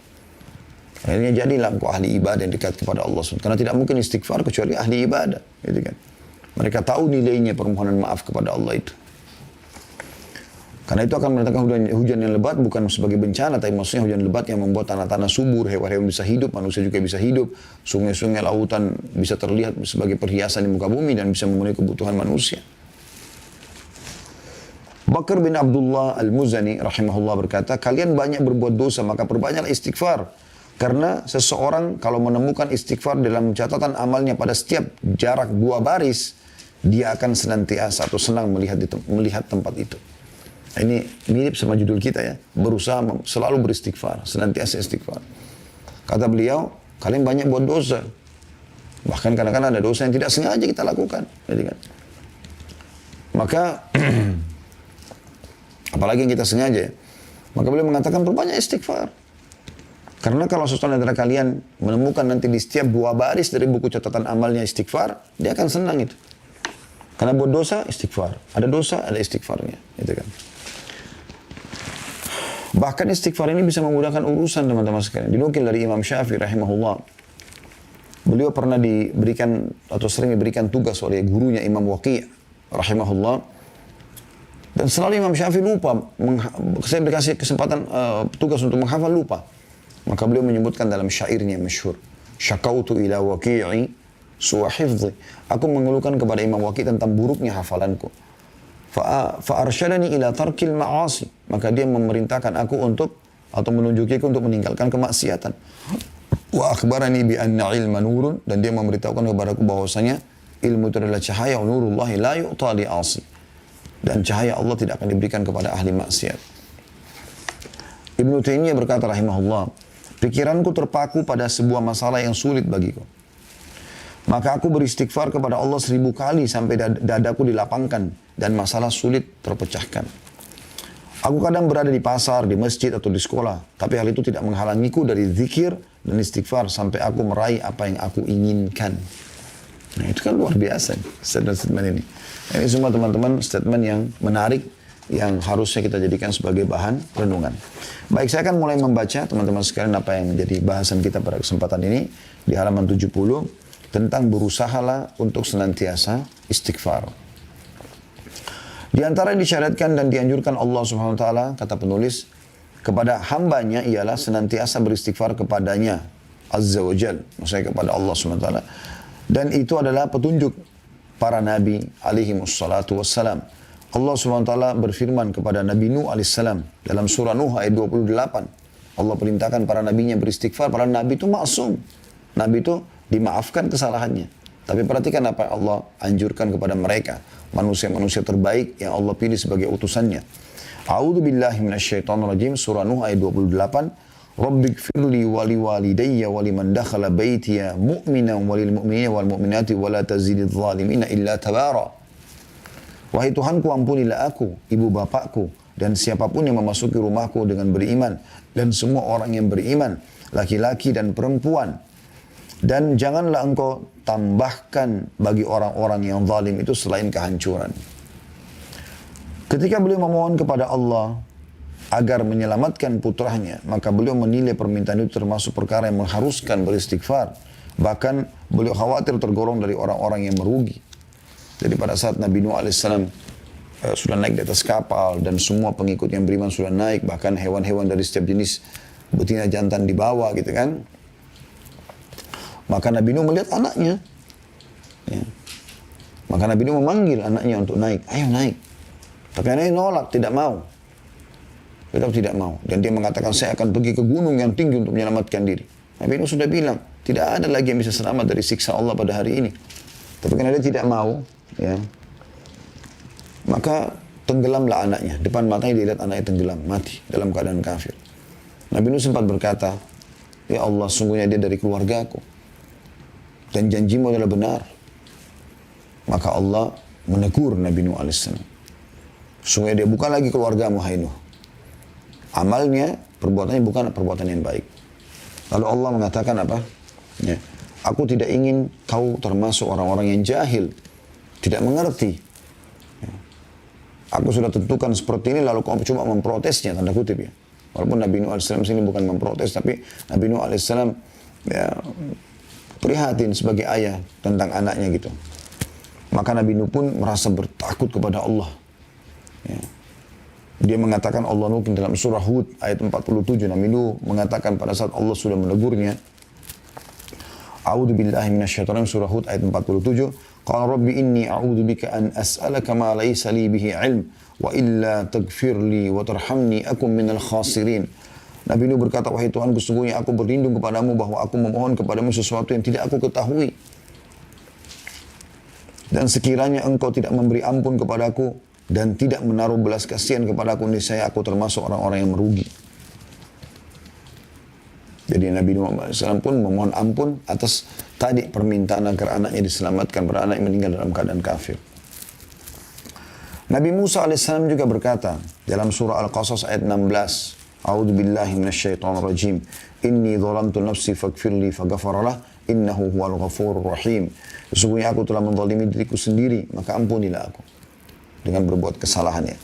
A: Akhirnya jadilah engkau ahli ibadah yang dekat kepada Allah SWT. Karena tidak mungkin istighfar kecuali ahli ibadah. Gitu kan. Mereka tahu nilainya permohonan maaf kepada Allah itu. Karena itu akan mendatangkan hujan yang lebat bukan sebagai bencana, tapi maksudnya hujan lebat yang membuat tanah-tanah subur, hewan-hewan bisa hidup, manusia juga bisa hidup, sungai-sungai, lautan bisa terlihat sebagai perhiasan di muka bumi dan bisa memenuhi kebutuhan manusia. Bakar bin Abdullah Al-Muzani rahimahullah berkata, kalian banyak berbuat dosa, maka perbanyaklah istighfar. Karena seseorang kalau menemukan istighfar dalam catatan amalnya pada setiap jarak 2 baris, dia akan senantiasa atau senang melihat tempat itu. Ini mirip sama judul kita ya. Berusaha selalu beristighfar, senantiasa istighfar. Kata beliau, kalian banyak buat dosa. Bahkan kadang-kadang ada dosa yang tidak sengaja kita lakukan. Jadi kan. Maka, apalagi yang kita sengaja ya. Maka beliau mengatakan perbanyak istighfar. Karena kalau seseorang antara kalian menemukan nanti di setiap 2 baris dari buku catatan amalnya istighfar, dia akan senang itu. Karena buat dosa, istighfar. Ada dosa, ada istighfarnya. Gitu kan. Bahkan istighfar ini bisa memudahkan urusan teman-teman sekalian. Dinukil dari Imam Syafi'i rahimahullah. Beliau pernah diberikan atau sering diberikan tugas oleh gurunya Imam Waqi' rahimahullah. Dan selalu Imam Syafi'i lupa. Saya dikasih kesempatan tugas untuk menghafal lupa. Maka beliau menyebutkan dalam syairnya masyhur. Syakautu ila waqi'i su'a hifdhi. Aku mengeluhkan kepada Imam Waqi' tentang buruknya hafalanku. Fa'arsyadani ila tarkil ma'asi. Maka dia memerintahkan aku untuk, atau menunjukiku untuk meninggalkan kemaksiatan. Wa akhbarani bi anna ilma nurun. Dan dia memberitahukan kepadaku bahwasanya ilmu itu adalah cahaya. Nurullahi la yu'ta li'asi. Dan cahaya Allah tidak akan diberikan kepada ahli maksiat. Ibnu Taimiyah berkata rahimahullah, pikiranku terpaku pada sebuah masalah yang sulit bagiku. Maka aku beristighfar kepada Allah 1000 kali sampai dadaku dilapangkan dan masalah sulit terpecahkan. Aku kadang berada di pasar, di masjid atau di sekolah, tapi hal itu tidak menghalangiku dari zikir dan istighfar sampai aku meraih apa yang aku inginkan. Nah itu kan luar biasa statement ini. Ini semua teman-teman statement yang menarik yang harusnya kita jadikan sebagai bahan renungan. Baik, saya akan mulai membaca teman-teman sekalian apa yang menjadi bahasan kita pada kesempatan ini di halaman 70 tentang berusahalah untuk senantiasa istighfar. Di antara yang disyariatkan dan dianjurkan Allah Subhanahu wa taala, kata penulis, kepada hambanya ialah senantiasa beristighfar kepadanya Azza wa Jal, maksudnya kepada Allah Subhanahu wa taala. Dan itu adalah petunjuk para nabi alaihi wassalatu wassalam. Allah SWT berfirman kepada Nabi Nuh AS dalam surah Nuh ayat 28. Allah perintahkan para nabinya beristighfar. Para nabi itu maksum. Nabi itu dimaafkan kesalahannya. Tapi perhatikan apa yang Allah anjurkan kepada mereka. Manusia-manusia terbaik yang Allah pilih sebagai utusannya. A'udzu billahi minasyaitonir rajim, surah Nuh ayat 28. Rabbighfirli wa liwalidayya wa liman dakhala baitiya mu'minan walil mu'minina wal mu'minati wa la tazididz zalimina illa tabara. Wahai Tuhanku, ampunilah aku, ibu bapakku, dan siapapun yang memasuki rumahku dengan beriman, dan semua orang yang beriman, laki-laki dan perempuan. Dan janganlah engkau tambahkan bagi orang-orang yang zalim itu selain kehancuran. Ketika beliau memohon kepada Allah agar menyelamatkan putranya, maka beliau menilai permintaan itu termasuk perkara yang mengharuskan beristighfar. Bahkan beliau khawatir tergolong dari orang-orang yang merugi. Jadi pada saat Nabi Nuh AS sudah naik di atas kapal dan semua pengikut yang beriman sudah naik, bahkan hewan-hewan dari setiap jenis betina jantan dibawa gitu kan. Maka Nabi Nuh melihat anaknya. Ya. Maka Nabi Nuh memanggil anaknya untuk naik. Ayo naik. Tapi anaknya nolak, tidak mau. Tetap tidak mau. Dan dia mengatakan, saya akan pergi ke gunung yang tinggi untuk menyelamatkan diri. Nabi Nuh sudah bilang, tidak ada lagi yang bisa selamat dari siksa Allah pada hari ini. Tapi karena dia tidak mau, ya, maka tenggelamlah anaknya. Depan matanya dia lihat anaknya tenggelam, mati dalam keadaan kafir. Nabi Nuh sempat berkata, ya Allah, sungguhnya dia dari keluargaku. Dan janjimu adalah benar. Maka Allah menegur Nabi Nuh alaihissalam. Sungguhnya dia bukan lagi keluargamu, hai Nuh. Amalnya, perbuatannya bukan perbuatan yang baik. Lalu Allah mengatakan apa? Ya, aku tidak ingin kau termasuk orang-orang yang jahil. Tidak mengerti. Ya. Aku sudah tentukan seperti ini, lalu kau coba memprotesnya, tanda kutip ya. Walaupun Nabi Nuh AS sini bukan memprotes, tapi Nabi Nuh AS ya, prihatin sebagai ayah tentang anaknya gitu. Maka Nabi Nuh pun merasa bertakut kepada Allah. Ya. Dia mengatakan Allah Nuh dalam surah Hud ayat 47. Nabi Nuh mengatakan pada saat Allah sudah menegurnya. A'udzu billahi minasyaitonir surah Hud ayat 47. Qala rabbi inni a'udzu bika an as'alaka ma laysa li bihi 'ilm wa illa taghfir li wa tarhamni akum minal khasirin. Nabi Nuh berkata, wahai Tuhan, sesungguhnya aku berlindung kepadamu bahwa aku memohon kepadamu sesuatu yang tidak aku ketahui. Dan sekiranya engkau tidak memberi ampun kepadaku dan tidak menaruh belas kasihan kepadaku, niscaya aku termasuk orang-orang yang merugi. Jadi Nabi Nuh SAW pun memohon ampun atas tadi permintaan agar anaknya diselamatkan, pada anak yang meninggal dalam keadaan kafir. Nabi Musa alaihissalam juga berkata dalam surah Al-Qasas ayat 16, A'udzu billahi minasyaitonir rajim. Inni dzalamtu nafsi faghfirli faghfaralah innahu huwal ghafurur rahim. Sesungguhnya aku telah menzalimi diriku sendiri, maka ampunilah aku dengan berbuat kesalahannya.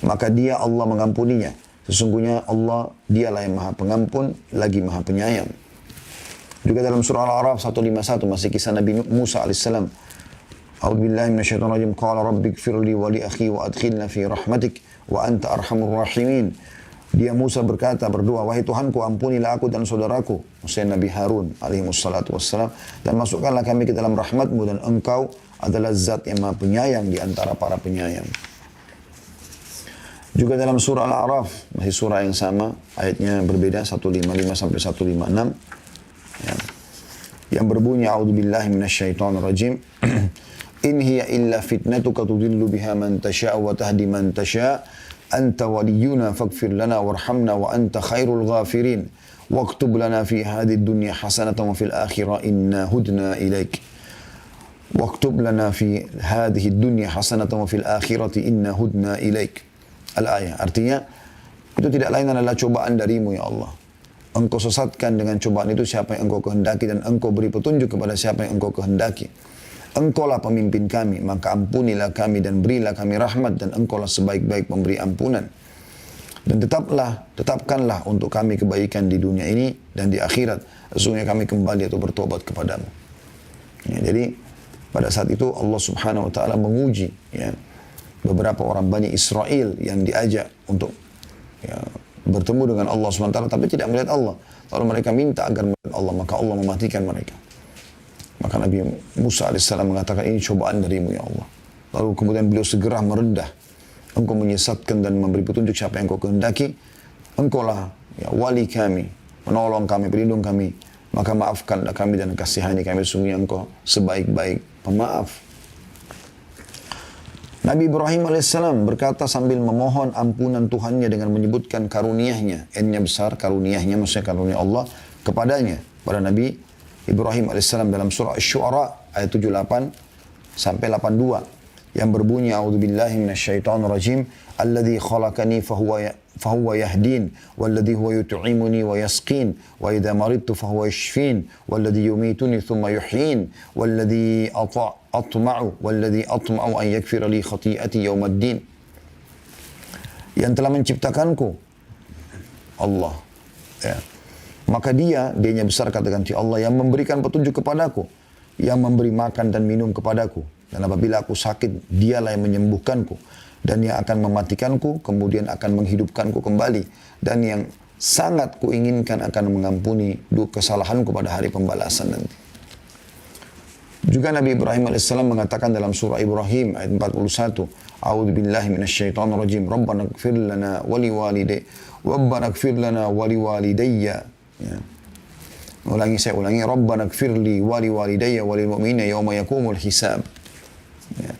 A: Maka dia Allah mengampuninya. Sesungguhnya Allah dialah yang maha pengampun lagi maha penyayang. Juga dalam surah Al-A'raf 151 masih kisah Nabi Musa alaihissalam. A'udzubillahi minasyaitonir rajim. Qala rabbighfirli wa li akhi wa adkhilna fi rahmatik wa anta arhamur rahimin. Dia Musa berkata, berdoa, wahai Tuhanku, ampunilah aku dan saudaraku, maksudnya Nabi Harun alaihi wassalatu wassalam, dan masukkanlah kami ke dalam rahmatmu, dan engkau adalah zat yang maha penyayang di antara para penyayang. Juga dalam surah Al-A'raf, masih surah yang sama, ayatnya berbeda, 155 sampai 156. Ya. Yang berbunyi, A'udzubillahi minasyaitonirrajim. In hiya illa fitnatuka tudillu biha man tasha' wa tahdi man tasha'. Anta waliyuna faghfir lana warhamna wa anta khairul ghafirin. Waktub lana fi hadhihi dunya hasanatan wa fil akhirah inna hudna ilaik. Waktub lana fi hadhihi dunya hasanatan wa fil akhirati inna hudna ilaik. Al-ayah, artinya itu tidak lain adalah cobaan darimu ya Allah. Engkau sesatkan dengan cobaan itu siapa yang engkau kehendaki, dan engkau beri petunjuk kepada siapa yang engkau kehendaki. Engkaulah pemimpin kami, maka ampunilah kami dan berilah kami rahmat, dan engkaulah sebaik-baik pemberi ampunan. Dan tetapkanlah untuk kami kebaikan di dunia ini dan di akhirat. Sesungguhnya kami kembali atau bertobat kepadamu. Ya, jadi pada saat itu Allah Subhanahu wa taala menguji ya, beberapa orang Bani Israel yang diajak untuk ya, bertemu dengan Allah SWT, tapi tidak melihat Allah. Lalu mereka minta agar melihat Allah, maka Allah mematikan mereka. Maka Nabi Musa AS mengatakan, ini cobaan darimu ya Allah. Lalu kemudian beliau segera merendah. Engkau menyesatkan dan memberi petunjuk siapa yang engkau kehendaki. Engkaulah ya, wali kami, menolong kami, pelindung kami. Maka maafkanlah kami dan kasihani kami. Sungguh engkau sebaik-baik pemaaf. Nabi Ibrahim AS berkata sambil memohon ampunan Tuhannya dengan menyebutkan karuniahnya. N-nya besar, karuniahnya maksudnya karunia Allah kepadanya. Pada Nabi Ibrahim AS dalam surah Asy-Syu'ara ayat 78 sampai 82. Yang berbunyi, A'udzubillahi minasyaitonirrajim. Alladzi khalaqani fahuwa yahdin. Walladzi huwa yut'imuni wa yasqin. Wa idza maridtu fahuwa yashfin. Walladzi yumituni thumma yuhyin. Walladzi atma'u an yakfira li khati'ati yaumaddin. Yang telah menciptakanku Allah ya. Maka dianya besar kata ganti Allah, yang memberikan petunjuk kepadaku, yang memberi makan dan minum kepadaku, dan apabila aku sakit dialah yang menyembuhkanku, dan yang akan mematikanku kemudian akan menghidupkanku kembali, dan yang sangat kuinginkan akan mengampuni kesalahanku pada hari pembalasan nanti. Juga Nabi Ibrahim AS mengatakan dalam surah Ibrahim ayat 41, A'udzubillahi minasyaitonirrajim. Rabbana ighfir lana wa liwalidayya. Ya. Saya ulangi. Rabbana ighfirli wa liwalidayya wa lil mu'minina yauma yaqumul hisab. Ya.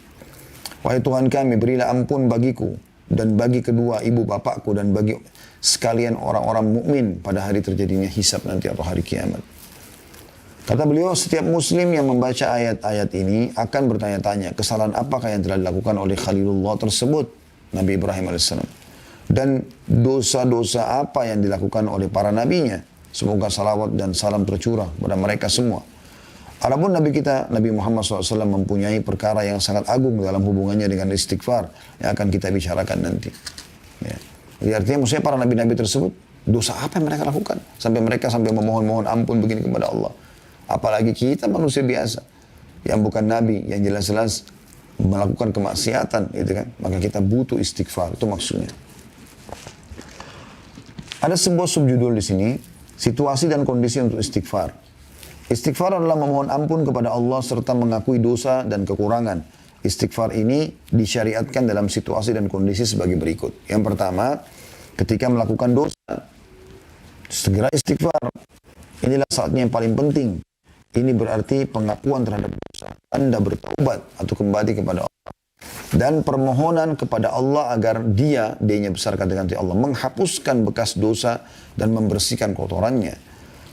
A: Wahai Tuhan kami, berilah ampun bagiku dan bagi kedua ibu bapakku dan bagi sekalian orang-orang mukmin pada hari terjadinya hisab nanti atau hari kiamat. Kata beliau, setiap muslim yang membaca ayat-ayat ini akan bertanya-tanya kesalahan apakah yang telah dilakukan oleh Khalilullah tersebut, Nabi Ibrahim AS. Dan dosa-dosa apa yang dilakukan oleh para nabinya. Semoga salawat dan salam tercurah kepada mereka semua. Adapun Nabi kita, Nabi Muhammad SAW mempunyai perkara yang sangat agung dalam hubungannya dengan istighfar yang akan kita bicarakan nanti. Ya. Jadi artinya maksudnya para nabi-nabi tersebut, dosa apa yang mereka lakukan? Sampai mereka memohon-mohon ampun begini kepada Allah. Apalagi kita manusia biasa yang bukan nabi, yang jelas-jelas melakukan kemaksiatan, gitu kan? Maka kita butuh istighfar, itu maksudnya. Ada sebuah subjudul di sini, situasi dan kondisi untuk istighfar. Istighfar adalah memohon ampun kepada Allah serta mengakui dosa dan kekurangan. Istighfar ini disyariatkan dalam situasi dan kondisi sebagai berikut. Yang pertama, ketika melakukan dosa, segera istighfar. Inilah saatnya yang paling penting. Ini berarti pengakuan terhadap dosa. Anda bertaubat atau kembali kepada Allah. Dan permohonan kepada Allah agar D-nya besar katakan Allah, menghapuskan bekas dosa dan membersihkan kotorannya.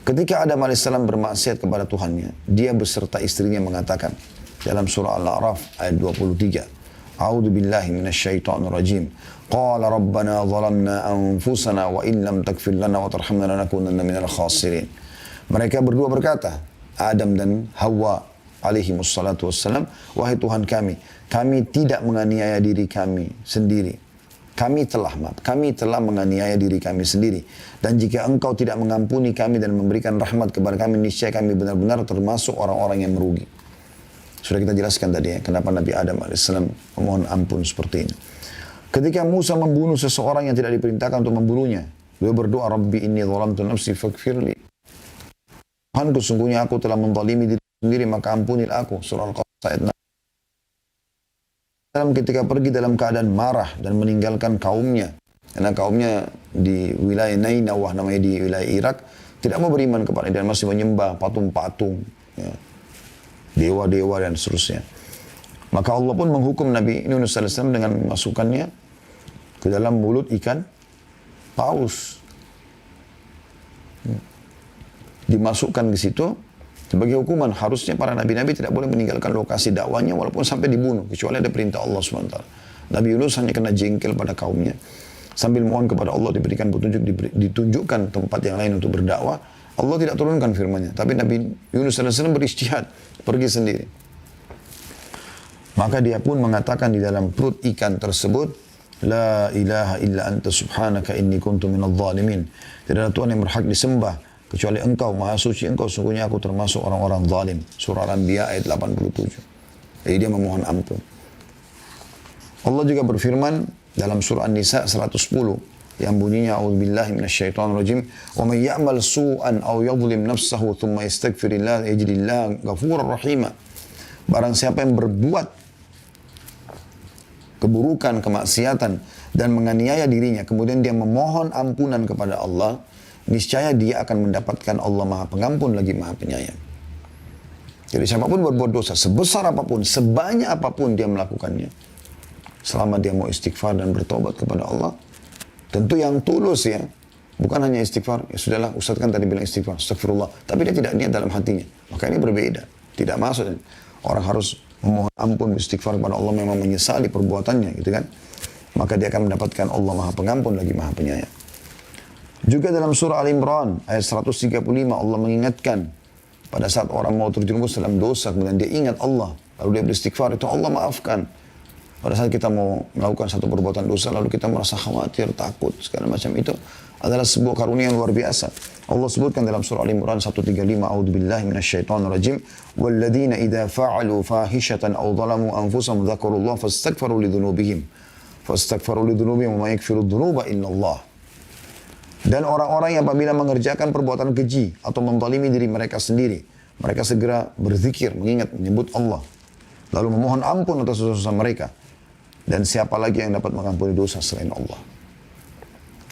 A: Ketika Adam AS bermaksiat kepada Tuhannya, dia beserta istrinya mengatakan dalam surah Al-A'raf ayat 23, A'udzu billahi minasyaitonir rajim. Qala rabbana zalamna anfusana wa in lam taghfir lana wa tarhamna lanakunanna minal khasirin. Mereka berdua berkata, Adam dan Hawa alaihi wassalatu wassalam, wahai Tuhan kami tidak menganiaya diri kami sendiri. Kami telah menganiaya diri kami sendiri. Dan jika engkau tidak mengampuni kami dan memberikan rahmat kepada kami, niscaya kami benar-benar termasuk orang-orang yang merugi. Sudah kita jelaskan tadi ya, kenapa Nabi Adam AS memohon ampun seperti ini. Ketika Musa membunuh seseorang yang tidak diperintahkan untuk membunuhnya, beliau berdoa, Rabbi inni zalamtu nafsi faghfirli. Tuhan, sesungguhnya aku telah menzalimi diri sendiri, maka ampunilah aku. Surah Al-Qasas ayat 6. Ketika pergi dalam keadaan marah dan meninggalkan kaumnya, karena kaumnya di wilayah Nainawah, namanya di wilayah Irak, tidak mau beriman kepada dia dan masih menyembah patung-patung, ya, dewa-dewa dan seterusnya. Maka Allah pun menghukum Nabi Yunus AS dengan memasukkannya ke dalam mulut ikan paus. Dimasukkan ke situ sebagai hukuman. Harusnya para nabi-nabi tidak boleh meninggalkan lokasi dakwanya walaupun sampai dibunuh, kecuali ada perintah Allah SWT. Nabi Yunus hanya kena jengkel pada kaumnya sambil mohon kepada Allah diberikan petunjuk, ditunjukkan tempat yang lain untuk berdakwah. Allah tidak turunkan firman-Nya, tapi Nabi Yunus SAW berijtihad pergi sendiri. Maka dia pun mengatakan di dalam perut ikan tersebut, La ilaha illa anta subhanaka inni kuntu minadh dhalimin. Tidak ada Tuhan yang berhak disembah kecuali engkau, maha suci engkau, sungguhnya aku termasuk orang-orang zalim. Surah Al-Anbiya ayat 87. Jadi dia memohon ampun. Allah juga berfirman dalam surah An-Nisa 110 yang bunyinya a'udzubillahi minasyaitonir rajim, wa may ya'mal su'an aw yadhlim nafsahu thumma yastaghfirillah yajidillahu ghafurar rahima. Barang siapa yang berbuat keburukan, kemaksiatan dan menganiaya dirinya, kemudian dia memohon ampunan kepada Allah, niscaya dia akan mendapatkan Allah Maha Pengampun lagi Maha Penyayang. Jadi siapapun berbuat dosa, sebesar apapun, sebanyak apapun dia melakukannya, selama dia mau istighfar dan bertobat kepada Allah, tentu yang tulus ya, bukan hanya istighfar, ya sudahlah Ustaz kan tadi bilang istighfar, astagfirullah, tapi dia tidak niat dalam hatinya, maka ini berbeda, tidak masuk. Orang harus memohon ampun, istighfar kepada Allah, memang menyesali perbuatannya gitu kan, maka dia akan mendapatkan Allah Maha Pengampun lagi Maha Penyayang. Juga dalam surah Al-Imran ayat 135 Allah mengingatkan pada saat orang mau terjerumus dalam dosa, kemudian dia ingat Allah, lalu dia beristighfar, itu Allah maafkan. Pada saat kita mau melakukan satu perbuatan dosa, lalu kita merasa khawatir, takut, segala macam, itu adalah sebuah karunia yang luar biasa. Allah sebutkan dalam surah Al-Imran 135, A'udzubillahi minasyaitonirrajim, walladzina idza fa'alu fahishatan aw zalamu anfusahum dzakarullaha fastaghfiru lidzunubihim wa may yaghfiru dzunuba illallah. Dan orang-orang yang apabila mengerjakan perbuatan keji atau menzalimi diri mereka sendiri, mereka segera berzikir, mengingat, menyebut Allah, lalu memohon ampun atas dosa-dosa mereka. Dan siapa lagi yang dapat mengampuni dosa selain Allah?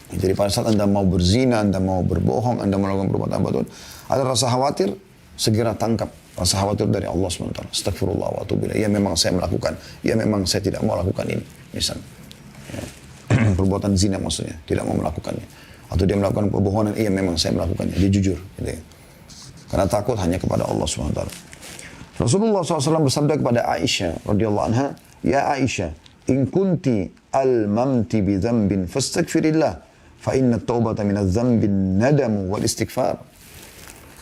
A: Jadi pada saat Anda mau berzina, Anda mau berbohong, Anda melakukan perbuatan apapun, ada rasa khawatir, segera tangkap rasa khawatir dari Allah SWT. Astagfirullah wa atubu ilaih. Ya memang saya melakukan, ya memang saya tidak mau lakukan ini. Misalnya. Ya. perbuatan zina maksudnya, tidak mau melakukannya. Atau dia melakukan kebohongan, iya memang saya melakukannya, dia jujur. Gitu ya. Karena takut hanya kepada Allah SWT. Rasulullah SAW bersabda kepada Aisyah radhiyallahu anha, "Ya Aisyah, in kunti almamti bi dzambin fastaghfirillah, fa inna at-taubata min adz-dzambi nadamu wal istighfar."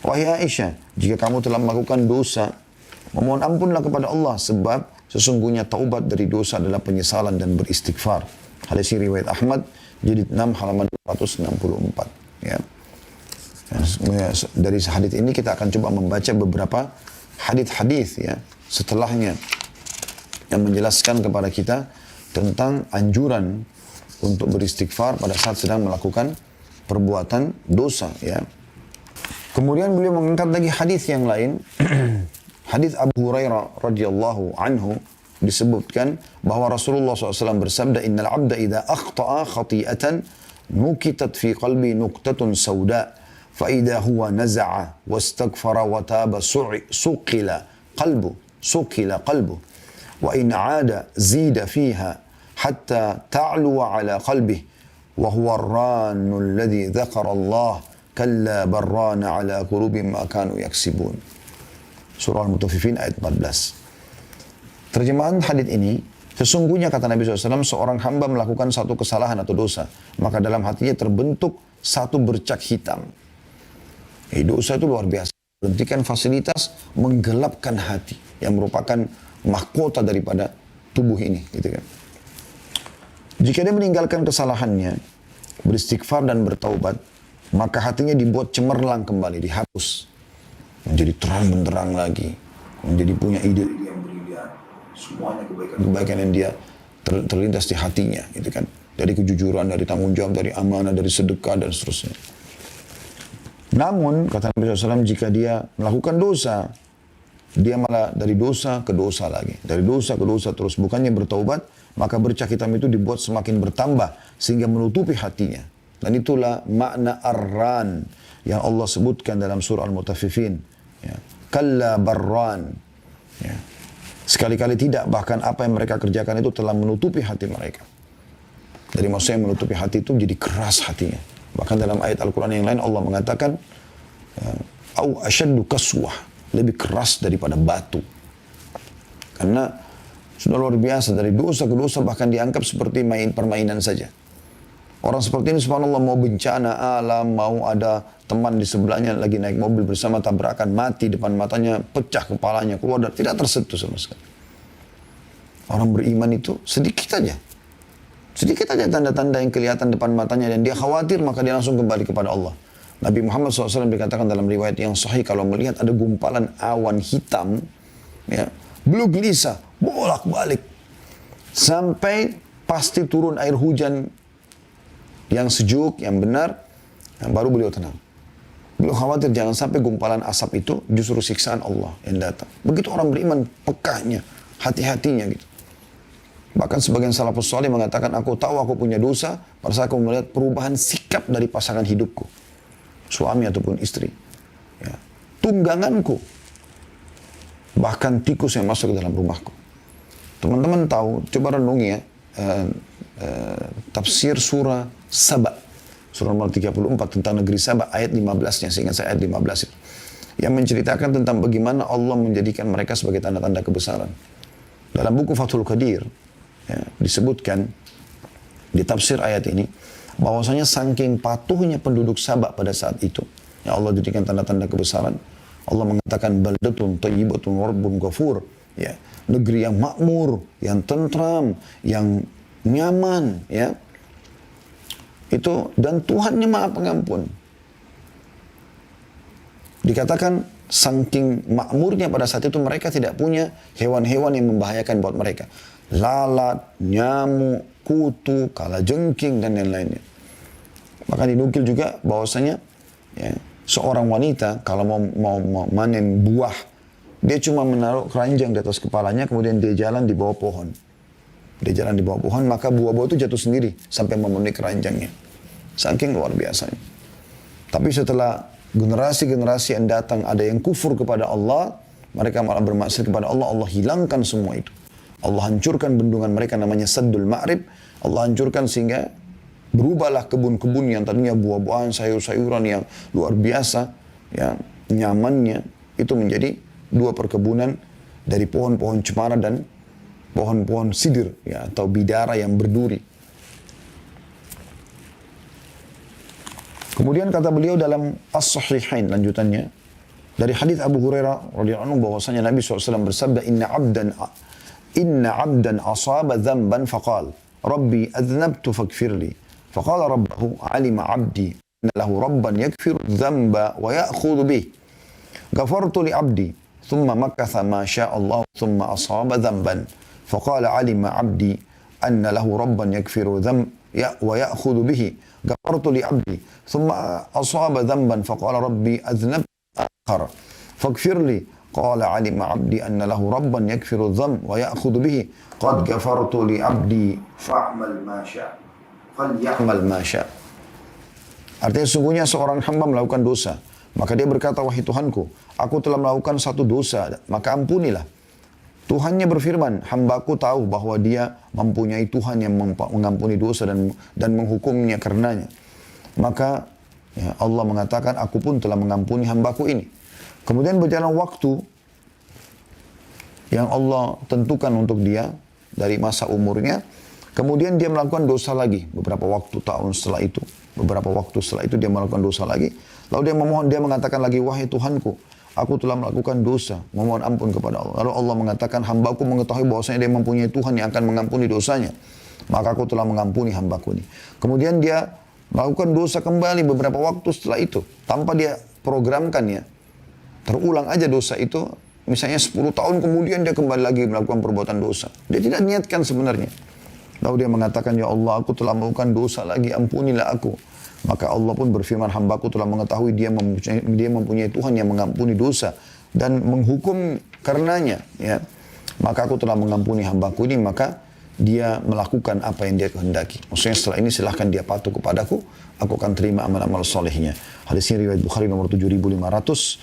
A: Wahai Aisyah, jika kamu telah melakukan dosa, memohon ampunlah kepada Allah, sebab sesungguhnya taubat dari dosa adalah penyesalan dan beristighfar. Hadis riwayat Ahmad, jilid 6 halaman 464. Ya. Dari hadis ini kita akan coba membaca beberapa hadis-hadis ya setelahnya yang menjelaskan kepada kita tentang anjuran untuk beristighfar pada saat sedang melakukan perbuatan dosa ya. Kemudian beliau mengangkat lagi hadis yang lain. Hadis Abu Hurairah radhiyallahu anhu disebutkan bahwa Rasulullah SAW bersabda, "Innal 'abda idza akhta'a khati'atan nukitat fi qalbi nuqtatun sauda, fa idza huwa naza'a wastaghfara wa taba suqila qalbu wa in 'ada zida fiha hatta ta'lu 'ala qalbihi wa huwa ar-rannu alladhi dzakara Allah kalla barrana 'ala qulubihim ma kanu yaksibun." Surah Al-Mutaffifin ayat 14. Terjemahan hadis ini, sesungguhnya kata Nabi SAW, seorang hamba melakukan satu kesalahan atau dosa, maka dalam hatinya terbentuk satu bercak hitam. Dosa itu luar biasa. Berhentikan fasilitas, menggelapkan hati, yang merupakan mahkota daripada tubuh ini. Gitu kan. Jika dia meninggalkan kesalahannya, beristighfar dan bertaubat, maka hatinya dibuat cemerlang kembali, dihapus. Menjadi terang benderang lagi, menjadi punya ide yang brilian, semuanya kebaikan yang dia terlintas di hatinya, gitu kan, dari kejujuran, dari tanggung jawab, dari amanah, dari sedekah dan seterusnya. Namun kata Nabi SAW, jika dia melakukan dosa, dia malah dari dosa ke dosa lagi, dari dosa ke dosa terus, bukannya bertaubat, maka bercak hitam itu dibuat semakin bertambah sehingga menutupi hatinya. Dan itulah makna ar-ran yang Allah sebutkan dalam surah Al-Mutaffifin. Ya. Kalla barran. Ya. Sekali-kali tidak, bahkan apa yang mereka kerjakan itu telah menutupi hati mereka. Dari maksudnya menutupi hati itu jadi keras hatinya. Bahkan dalam ayat Al-Quran yang lain Allah mengatakan au asyaddu kaswah, lebih keras daripada batu. Karena sudah luar biasa, dari dosa ke dosa bahkan dianggap seperti permainan saja. Orang seperti ini subhanallah, mau bencana alam, mau ada teman di sebelahnya lagi naik mobil bersama tabrakan, mati depan matanya, pecah kepalanya, keluar dan tidak tersentuh sama sekali. Orang beriman itu sedikit aja tanda-tanda yang kelihatan depan matanya dan dia khawatir, maka dia langsung kembali kepada Allah. Nabi Muhammad SAW dikatakan dalam riwayat yang sahih, kalau melihat ada gumpalan awan hitam, ya, beliau gelisah, bolak-balik, sampai pasti turun air hujan yang sejuk, yang benar, yang baru beliau tenang. Beliau khawatir jangan sampai gumpalan asap itu justru siksaan Allah yang datang. Begitu orang beriman, pekahnya, hati-hatinya gitu. Bahkan sebagian salafus salih mengatakan, aku tahu aku punya dosa pada saat aku melihat perubahan sikap dari pasangan hidupku, suami ataupun istri, ya, tungganganku, bahkan tikus yang masuk ke dalam rumahku. Teman-teman tahu, coba renungi ya, tafsir surah Saba, surah nomor 34 tentang negeri Saba, ayat 15-nya, seingat saya ayat 15 itu, yang menceritakan tentang bagaimana Allah menjadikan mereka sebagai tanda-tanda kebesaran. Dalam buku Fathul Qadir, ya, disebutkan di tafsir ayat ini, bahwasanya saking patuhnya penduduk Saba pada saat itu, ya Allah jadikan tanda-tanda kebesaran. Allah mengatakan baldatun thayyibatun wa rabbun ghafur, ya, negeri yang makmur, yang tentram, yang nyaman, ya. Itu, dan Tuhannya Maha Pengampun. Dikatakan saking makmurnya pada saat itu mereka tidak punya hewan-hewan yang membahayakan buat mereka. Lalat, nyamuk, kutu, kalajengking dan lain-lainnya. Maka dinukil juga bahwasanya, ya, seorang wanita kalau mau manen buah, dia cuma menaruh keranjang di atas kepalanya, kemudian dia jalan di bawah pohon. Dia jalan di bawah pohon, maka buah-buah itu jatuh sendiri sampai memenuhi keranjangnya. Saking luar biasanya. Tapi setelah generasi-generasi yang datang ada yang kufur kepada Allah, mereka malah bermaksiat kepada Allah, Allah hilangkan semua itu. Allah hancurkan bendungan mereka namanya Saddul Ma'rib. Allah hancurkan sehingga Berubahlah kebun-kebun yang tadinya buah-buahan, sayur-sayuran yang luar biasa, ya, nyamannya, itu menjadi 2 perkebunan dari pohon-pohon cemara dan pohon-pohon sidir, ya, atau bidara yang berduri. Kemudian kata beliau dalam As-Sahihain lanjutannya, dari hadis Abu Hurairah radhiyallahu anhu bahwasanya Nabi SAW bersabda, Inna abdan asaba dhanban faqal, Rabbi adznabtu faghfirli. Faqala rabbahu alima abdi inna lahu rabban yakfiru dhanba wa ya'khudhu bih. Ghafartu li abdi thumma makatha ma syaa Allah thumma asaba dhanban. Faqala alima abdi anna lahu rabban yakfiru dhanba wa ya'khudhu bihi. Ghafartu li abdi thumma asaba dhanban faqala rabbi adznabtu akhar faghfir li. Qala alima abdi anna lahu rabban yakfiru dhanba wa ya'khudhu bihi. Qad ghafartu li abdi fa'mal ma syaa. Falyamal ma syaa. Artinya sungguhnya seorang hamba melakukan dosa, maka dia berkata, wahai Tuhanku, aku telah melakukan satu dosa, maka ampunilah. Tuhannya berfirman, hambaku tahu bahwa dia mempunyai Tuhan yang mengampuni dosa dan menghukumnya karenanya. Maka ya, Allah mengatakan, aku pun telah mengampuni hambaku ini. Kemudian berjalan waktu yang Allah tentukan untuk dia dari masa umurnya. Kemudian dia melakukan dosa lagi beberapa waktu tahun setelah itu. Beberapa waktu setelah itu dia melakukan dosa lagi. Lalu dia memohon, dia mengatakan lagi, wahai Tuhanku, aku telah melakukan dosa, memohon ampun kepada Allah. Lalu Allah mengatakan, hambaku mengetahui bahwasanya dia mempunyai Tuhan yang akan mengampuni dosanya. Maka aku telah mengampuni hambaku ini. Kemudian dia melakukan dosa kembali beberapa waktu setelah itu. Tanpa dia programkan ya. Terulang aja dosa itu. Misalnya 10 tahun kemudian dia kembali lagi melakukan perbuatan dosa. Dia tidak niatkan sebenarnya. Lalu dia mengatakan, ya Allah, aku telah melakukan dosa lagi, ampunilah aku. Maka Allah pun berfirman, hambaku telah mengetahui dia mempunyai Tuhan yang mengampuni dosa dan menghukum karenanya. Ya. Maka aku telah mengampuni hambaku ini, maka dia melakukan apa yang dia kehendaki. Maksudnya setelah ini silahkan dia patuh kepadaku, aku akan terima amal-amal solehnya. Hadis ini riwayat Bukhari nomor 7507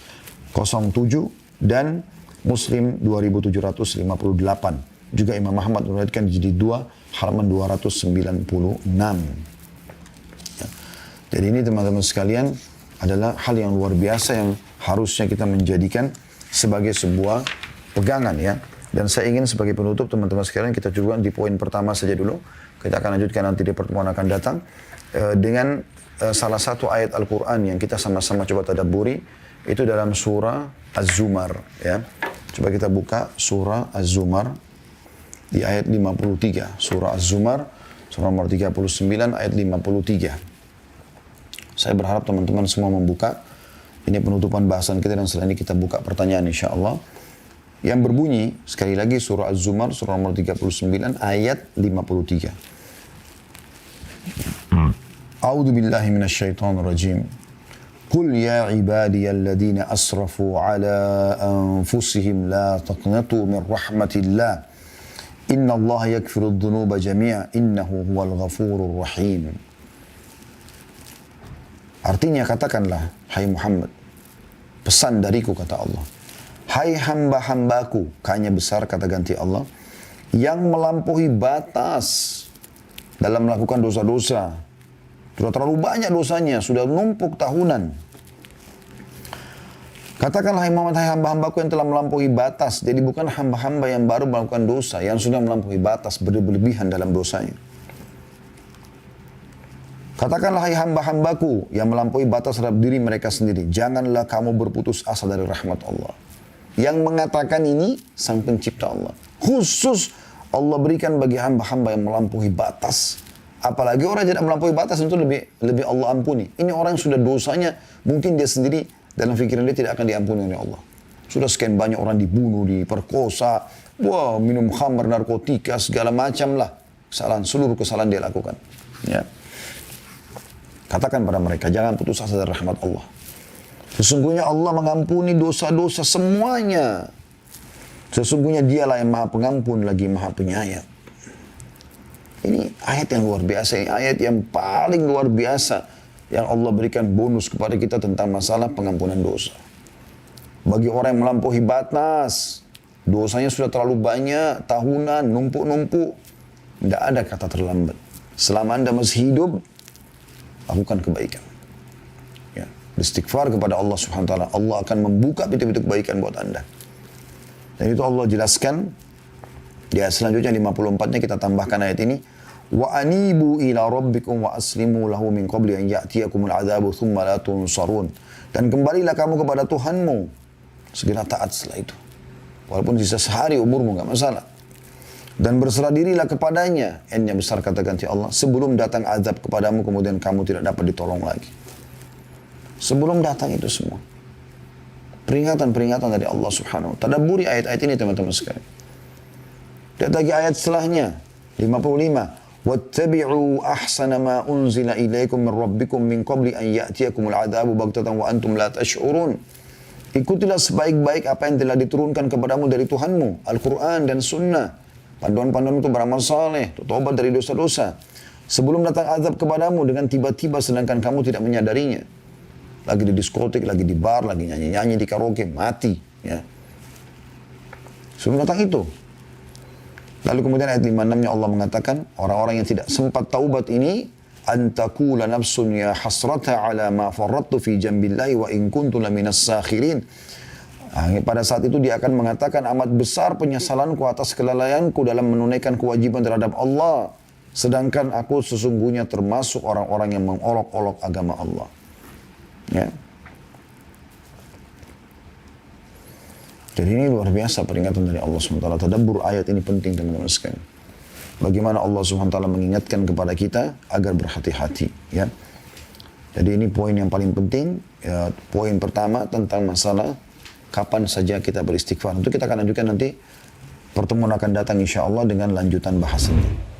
A: dan Muslim 2758. Juga Imam Ahmad meriwayatkan di jilid 2 halaman 296. Ya. Jadi ini teman-teman sekalian adalah hal yang luar biasa yang harusnya kita menjadikan sebagai sebuah pegangan ya. Dan saya ingin sebagai penutup teman-teman sekalian kita juga di poin pertama saja dulu. Kita akan lanjutkan nanti di pertemuan akan datang dengan salah satu ayat Al-Quran yang kita sama-sama coba tadabburi. Itu dalam surah Az-Zumar ya. Coba kita buka surah Az-Zumar di ayat 53. Surah Az-Zumar, surah nomor 39 ayat 53. Saya berharap teman-teman semua membuka. Ini penutupan bahasan kita dan setelah ini kita buka pertanyaan insyaAllah. Yang berbunyi, sekali lagi surah Az-Zumar, surah nomor 39 ayat 53. A'udzu billahi minasyaitonir rajim. Qul ya ibadiyalladzina asrafu ala anfusihim la taqnatu min rahmatillah. Inna Allah yakfiru dhunuba jami'a innahu huwal ghafurur rahim. Artinya katakanlah, hai Muhammad, pesan dariku kata Allah. Hai hamba-hambaku, kanya besar kata ganti Allah, yang melampaui batas dalam melakukan dosa-dosa. Sudah terlalu banyak dosanya, sudah numpuk tahunan. Katakanlah hai Muhammad, hai hamba-hambaku yang telah melampaui batas. Jadi bukan hamba-hamba yang baru melakukan dosa, yang sudah melampaui batas, berlebihan dalam dosanya. Katakanlah hai hamba-hambaku yang melampaui batas terhadap diri mereka sendiri. Janganlah kamu berputus asa dari rahmat Allah. Yang mengatakan ini sang pencipta Allah. Khusus Allah berikan bagi hamba-hamba yang melampaui batas. Apalagi orang yang tidak melampaui batas itu lebih Allah ampuni. Ini orang yang sudah dosanya, mungkin dia sendiri dalam pikiran dia tidak akan diampuni oleh Allah. Sudah sekian banyak orang dibunuh, diperkosa, minum khamr, narkotika, segala macam lah. Seluruh kesalahan dia lakukan. Ya. Katakan pada mereka, jangan putus asa dari rahmat Allah. Sesungguhnya Allah mengampuni dosa-dosa semuanya. Sesungguhnya dialah yang maha pengampun lagi maha penyayang. Ini ayat yang luar biasa, ini ayat yang paling luar biasa. Yang Allah berikan bonus kepada kita tentang masalah pengampunan dosa. Bagi orang yang melampaui batas, dosanya sudah terlalu banyak, tahunan, numpuk-numpuk, tidak ada kata terlambat. Selama Anda masih hidup, lakukan kebaikan. Ya, beristighfar kepada Allah Subhanahu wa taala, Allah akan membuka pintu-pintu kebaikan buat Anda. Dan itu Allah jelaskan di ayat selanjutnya 54-nya kita tambahkan ayat ini. Wa anibu ila rabbikum wa aslimu lahu min qabli an ya'tiyakumul adzabu thumma la tunsarun. Dan kembalilah kamu kepada Tuhanmu, segera taat setelah itu. Walaupun sisa sehari umurmu enggak masalah. Dan berserah dirilah kepadanya, N-nya besar kata ganti Allah, sebelum datang azab kepadamu kemudian kamu tidak dapat ditolong lagi. Sebelum datang itu semua. Peringatan-peringatan dari Allah Subhanahu wa taala. Tadabburi ayat-ayat ini teman-teman sekalian. Lihat lagi ayat setelahnya 55. Wattabi'u ahsana ma unzila ilaikum min rabbikum min qabli an ya'tiyakumul adzabu baghtatan wa antum la tash'urun. Ikutilah sebaik-baik apa yang telah diturunkan kepadamu dari Tuhanmu, Al-Quran dan Sunnah. Panduan-panduan itu beramal saleh, tobat dari dosa-dosa. Sebelum datang azab kepadamu dengan tiba-tiba sedangkan kamu tidak menyadarinya. Lagi di diskotik, lagi di bar, lagi nyanyi-nyanyi di karaoke, mati. Ya. Sebelum datang itu. Lalu kemudian ayat 56-nya Allah mengatakan, orang-orang yang tidak sempat taubat ini, antakula nafsun ya hasrata ala ma farrattu fi jambillahi wa in kuntu laminas sakhirin. Pada saat itu dia akan mengatakan, amat besar penyesalanku atas kelalaianku dalam menunaikan kewajiban terhadap Allah. Sedangkan aku sesungguhnya termasuk orang-orang yang mengolok-olok agama Allah. Ya. Jadi ini luar biasa peringatan dari Allah SWT. Tadabbur ayat ini penting teman-teman sekalian. Bagaimana Allah SWT mengingatkan kepada kita agar berhati-hati. Ya. Jadi ini poin yang paling penting. Ya, poin pertama tentang masalah kapan saja kita beristighfar. Itu kita akan lanjutkan nanti. Pertemuan akan datang insya Allah dengan lanjutan bahasannya.